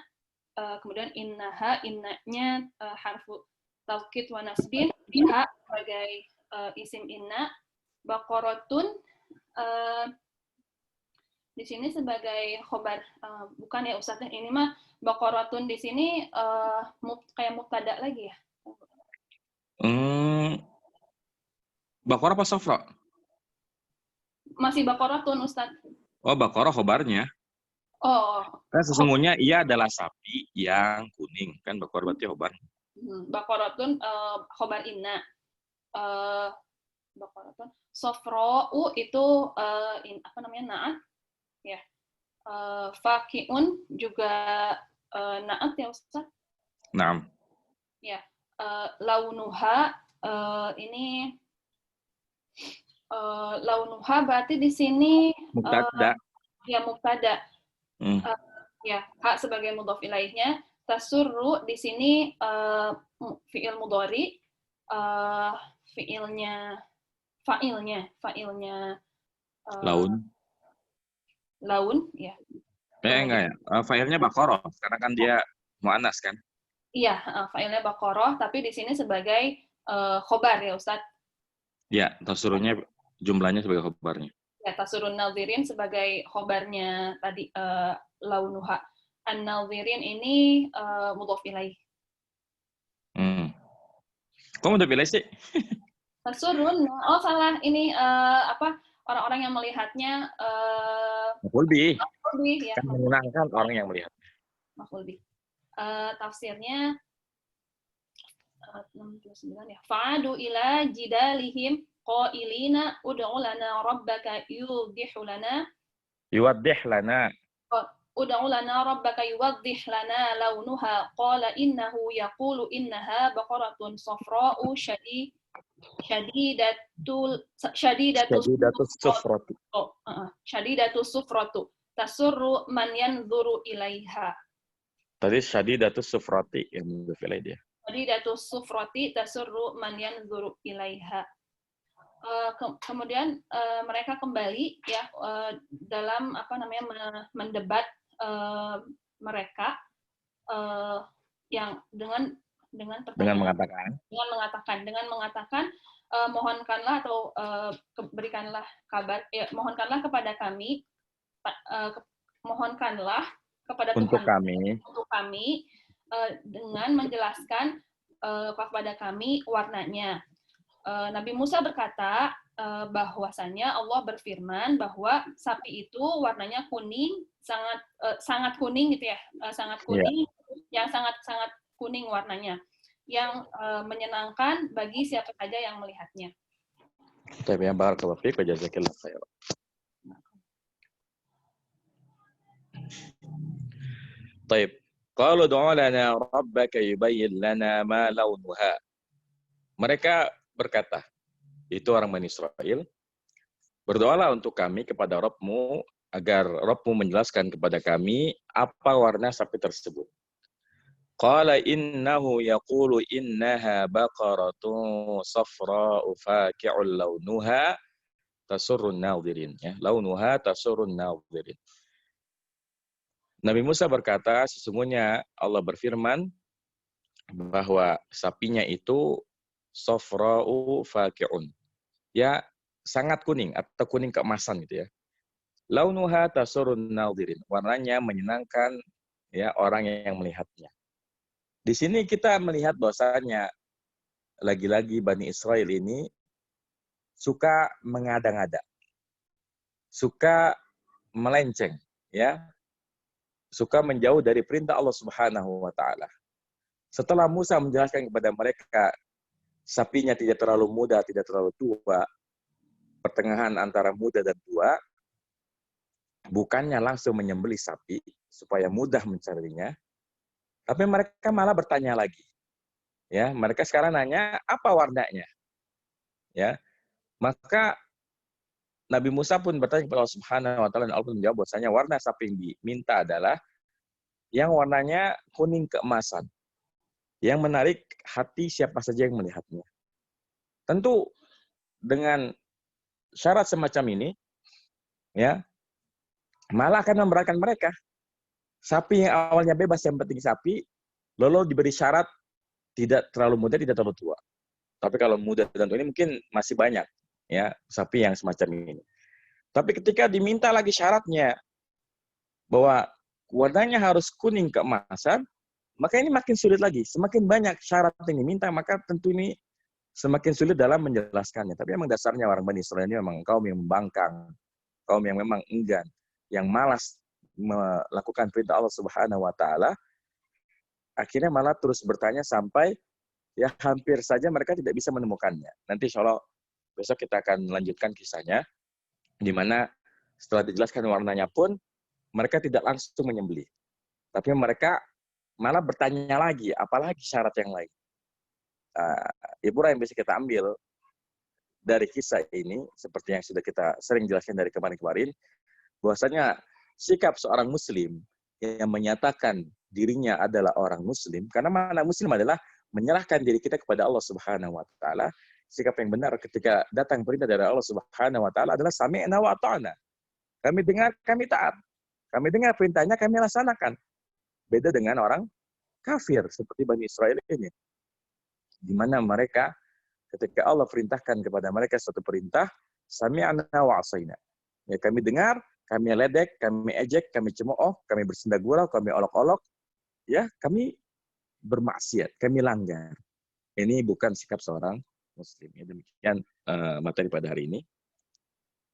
kemudian innaha, innanya harfu taukid wa nasbin, ha sebagai isim inna, baqaratun di sini sebagai khobar, bukan ya Ustaz, ini mah baqaratun di sini kayak mubtada lagi ya. Baqarah apa safra? Masih baqaratun Ustaz. Oh, baqarah khobarnya. Oh. Kan sesungguhnya ia adalah sapi yang kuning, kan baqarah berarti khobar. Baqaratun khobar inna. Baqaratun safra'u itu apa namanya, na'at ya. Faqi'un juga na'at ya Ustaz. Naam. Ya. Launuha ini launuha berarti di sini mubtada. Ya mubtada. Ya, hak sebagai mudhof ilaihnya. Tasurru di sini fi'il mudhari, fa'ilnya laun ya. Enggak ya. Fa'ilnya baqarah karena kan dia muannas kan? Iya, fa'ilnya baqarah tapi di sini sebagai khobar ya Ustaz. Ya, tasurrunya jumlahnya sebagai khobarnya. Ya, tasurrun nadhirin sebagai khobarnya tadi launuha. An-nadhirin ini mudhof ilaih. Kok mudhof ilaih sih? Tasurrun. Oh, salah. Ini apa? Orang-orang yang melihatnya maf'ul bih. bih ya. Kan menyenangkan orang yang melihat. Maf'ul bih. Tafsirnya 69 ya. Fa'adu ila jidalihim qailina ud'u lana rabbaka yuwaddih lana ud'u lana rabbaka yuwaddih lana launuha qala innahu yaqulu innaha baqaratun safra'u syadidatus sufratu tasurru man yanzuru ilaiha. Tadi syadidatus sufrati yang mudhaf dia. Syadidatus sufrati tasurru man yanzuru ilaiha. Kemudian mereka kembali ya dalam mendebat mereka yang dengan mengatakan mohonkanlah atau berikanlah kabar mohonkanlah kepada kami mohonkanlah kepada untuk Tuhan kami dengan menjelaskan kepada kami warnanya. Nabi Musa berkata bahwasannya Allah berfirman bahwa sapi itu warnanya kuning, sangat kuning gitu ya, sangat kuning, yang sangat kuning warnanya, yang menyenangkan bagi siapa saja yang melihatnya. Tapi yang barakallahu fiik wa jazakallahu khairan. Baik. Qalu du'a lana rabbaka yubayyin lana ma launuha. Mereka berkata, itu orang Bani Israel, berdoalah untuk kami kepada Rabbmu agar Rabbmu menjelaskan kepada kami apa warna sapi tersebut. Qala innahu yaqulu innaha baqaratun safra'u faqi'un launuha tasurrun nadhirin. Ya, launuha tasurrun nadhirin. Nabi Musa berkata, sesungguhnya Allah berfirman bahwa sapinya itu safra'u faqi'un. Ya, sangat kuning atau kuning keemasan gitu ya. Launuha tasurrun nadhirin. Warnanya menyenangkan ya orang yang melihatnya. Di sini kita melihat bahwasanya lagi-lagi Bani Israel ini suka mengada-ngada. Suka melenceng ya. Suka menjauh dari perintah Allah Subhanahu wa taala. Setelah Musa menjelaskan kepada mereka sapinya tidak terlalu muda, tidak terlalu tua, pertengahan antara muda dan tua, bukannya langsung menyembelih sapi supaya mudah mencarinya, tapi mereka malah bertanya lagi. Ya, mereka sekarang nanya apa warnanya. Ya. Maka Nabi Musa pun bertanya kepada Allah Subhanahu wa taala dan Allah menjawab bahwasanya warna sapi yang diminta adalah yang warnanya kuning keemasan. Yang menarik hati siapa saja yang melihatnya. Tentu dengan syarat semacam ini, ya, malah akan memberatkan mereka. Sapi yang awalnya bebas, yang penting sapi, lalu diberi syarat tidak terlalu muda, tidak terlalu tua. Tapi kalau muda dan tua ini mungkin masih banyak, ya, sapi yang semacam ini. Tapi ketika diminta lagi syaratnya bahwa warnanya harus kuning keemasan, maka ini makin sulit lagi. Semakin banyak syarat yang diminta, maka tentu ini semakin sulit dalam menjelaskannya. Tapi memang dasarnya orang Bani Israil ini memang kaum yang membangkang, kaum yang memang enggan, yang malas melakukan perintah Allah Subhanahu wa taala, akhirnya malah terus bertanya sampai ya hampir saja mereka tidak bisa menemukannya. Nanti insyaallah besok kita akan lanjutkan kisahnya, di mana setelah dijelaskan warnanya pun mereka tidak langsung menyembelih. Tapi mereka malah bertanya lagi, apalagi syarat yang lain. Ibrahim bisa kita ambil dari kisah ini, seperti yang sudah kita sering jelaskan dari kemarin-kemarin, bahwasanya sikap seorang muslim yang menyatakan dirinya adalah orang muslim, karena makna muslim adalah menyerahkan diri kita kepada Allah Subhanahu wa taala. Sikap yang benar ketika datang perintah dari Allah Subhanahu wa taala adalah sami'na wa ata'na. Kami dengar, kami taat. Kami dengar perintahnya, kami laksanakan. Beda dengan orang kafir seperti Bani Israil ini. Di mana mereka ketika Allah perintahkan kepada mereka suatu perintah, sami'na wa asaina. Ya, kami dengar, kami ledek, kami ejek, kami cemooh, kami bersenda gurau, kami olok-olok, ya, kami bermaksiat, kami langgar. Ini bukan sikap seorang muslim. Ya, demikian materi pada hari ini.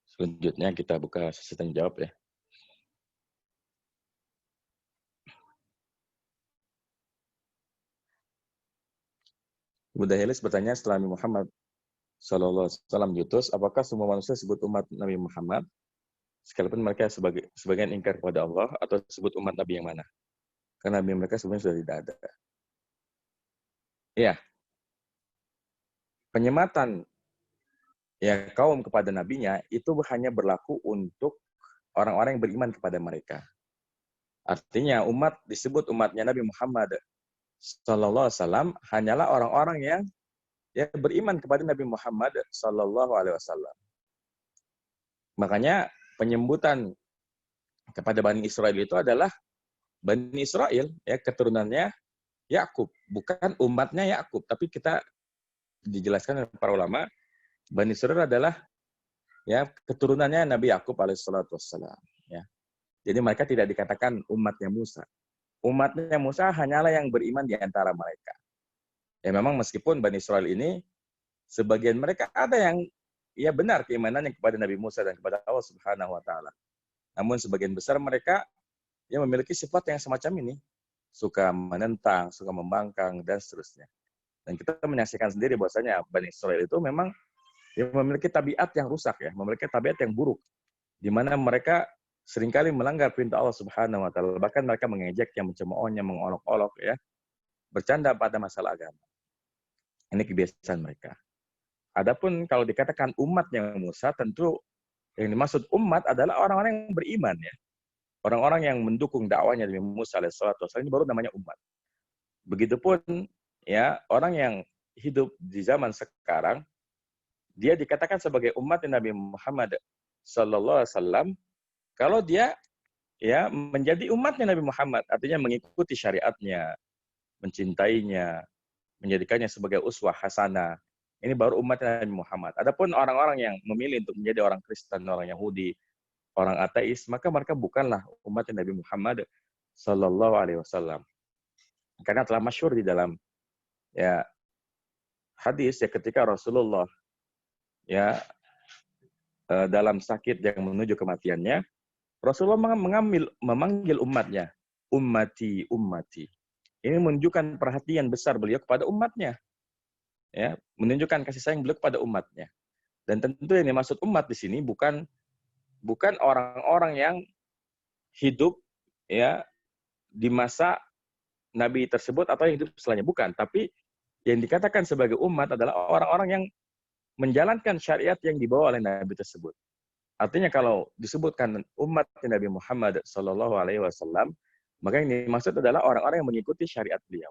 Selanjutnya kita buka sesi tanya jawab ya. Ibu Dahilis bertanya, setelah Nabi Muhammad SAW diutus, apakah semua manusia sebut umat Nabi Muhammad, sekalipun mereka sebagian ingkar kepada Allah, atau sebut umat Nabi yang mana? Karena Nabi mereka sebenarnya sudah tidak ada. Ya, penyematan ya kaum kepada nabinya itu hanya berlaku untuk orang-orang yang beriman kepada mereka. Artinya umat disebut umatnya Nabi Muhammad Sallallahu Alaihi Wasallam hanyalah orang-orang yang beriman kepada Nabi Muhammad Sallallahu Alaihi Wasallam. Makanya penyebutan kepada Bani Israel itu adalah Bani Israel, ya keturunannya Yakub, bukan umatnya Yakub. Tapi kita dijelaskan oleh para ulama, Bani Israel adalah ya keturunannya Nabi Yakub alaihissalatu wassalam. Ya. Jadi mereka tidak dikatakan umatnya Musa. Umatnya Musa hanyalah yang beriman di antara mereka. Ya memang meskipun Bani Israel ini sebagian mereka ada yang ya benar keimanannya kepada Nabi Musa dan kepada Allah Subhanahu wa taala. Namun sebagian besar mereka yang memiliki sifat yang semacam ini, suka menentang, suka membangkang dan seterusnya. Dan kita menyaksikan sendiri bahwasanya Bani Israel itu memang memiliki tabiat yang rusak ya, memiliki tabiat yang buruk di mana mereka seringkali melanggar perintah Allah Subhanahu wa taala, bahkan mereka mengejeknya, mencemoohnya, mengolok-olok ya, bercanda pada masalah agama. Ini kebiasaan mereka. Adapun kalau dikatakan umatnya Musa, tentu yang dimaksud umat adalah orang-orang yang beriman ya. Orang-orang yang mendukung dakwahnya Nabi Musa alaihissalatu wassalam ini baru namanya umat. Begitupun ya orang yang hidup di zaman sekarang, dia dikatakan sebagai umat Nabi Muhammad sallallahu alaihi wasallam kalau dia ya menjadi umatnya Nabi Muhammad, artinya mengikuti syariatnya, mencintainya, menjadikannya sebagai uswah hasanah. Ini baru umat Nabi Muhammad. Adapun orang-orang yang memilih untuk menjadi orang Kristen, orang Yahudi, orang ateis, maka mereka bukanlah umat Nabi Muhammad sallallahu alaihi wasallam. Karena telah masyhur di dalam ya hadis ya ketika Rasulullah ya dalam sakit yang menuju kematiannya, Rasulullah memanggil umatnya, ummati, ummati. Ini menunjukkan perhatian besar beliau kepada umatnya. Ya, menunjukkan kasih sayang beliau kepada umatnya. Dan tentu yang dimaksud umat di sini bukan orang-orang yang hidup ya di masa Nabi tersebut atau yang hidup setelahnya, bukan. Tapi yang dikatakan sebagai umat adalah orang-orang yang menjalankan syariat yang dibawa oleh Nabi tersebut. Artinya kalau disebutkan umat Nabi Muhammad Sallallahu Alaihi Wasallam, maka yang dimaksud adalah orang-orang yang mengikuti syariat beliau.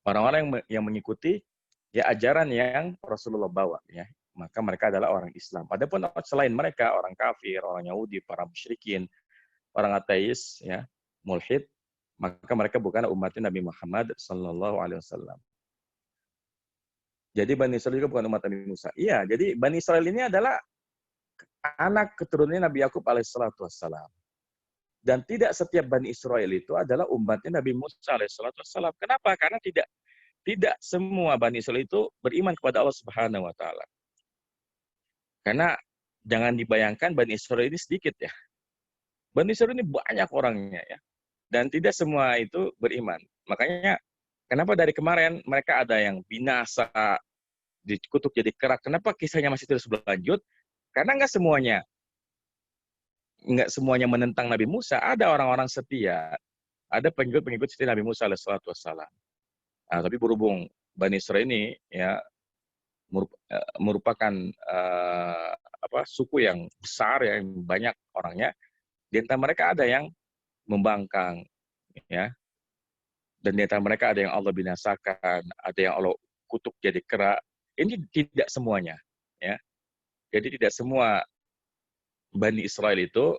Orang-orang yang mengikuti ya ajaran yang Rasulullah bawa. Ya. Maka mereka adalah orang Islam. Adapun selain mereka, orang kafir, orang Yahudi, para musyrikin, orang ateis, ya, mulhid, maka mereka bukan umat Nabi Muhammad Sallallahu Alaihi Wasallam. Jadi Bani Israel juga bukan umat Nabi Musa. Iya, jadi Bani Israel ini adalah anak keturunan Nabi Yakub alaihissalatu wassalam. Dan tidak setiap Bani Israel itu adalah umatnya Nabi Musa alaihissalatu wassalam. Kenapa? Karena tidak semua Bani Israel itu beriman kepada Allah Subhanahu wa taala. Karena jangan dibayangkan Bani Israel ini sedikit ya. Bani Israel ini banyak orangnya ya. Dan tidak semua itu beriman. Makanya kenapa dari kemarin mereka ada yang binasa, dikutuk jadi kerak. Kenapa kisahnya masih terus berlanjut? Karena nggak semuanya menentang Nabi Musa. Ada orang-orang setia, ada pengikut-pengikut setia Nabi Musa alaihissalatu wassalam. Nah, tapi berhubung Bani Israel ini ya merupakan suku yang besar, yang banyak orangnya. Di antara mereka ada yang membangkang, ya. Dan di antara mereka ada yang Allah binasakan, ada yang Allah kutuk jadi kera. Ini tidak semuanya, ya. Jadi tidak semua Bani Israel itu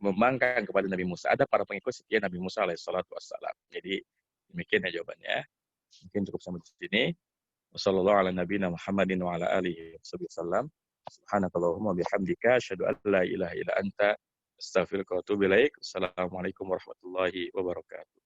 membangkang kepada Nabi Musa. Ada para pengikut setia Nabi Musa alaihissalatu wassalam. Jadi demikian ya jawabannya. Mungkin cukup sampai di sini. Wassallallahu ala nabiyina Muhammadin wa ala alihi wasallam. Subhanakallahumma bihamdika asyhadu an la ilaha illa anta astaghfiruka wa atubu ilaik. Assalamualaikum warahmatullahi wabarakatuh.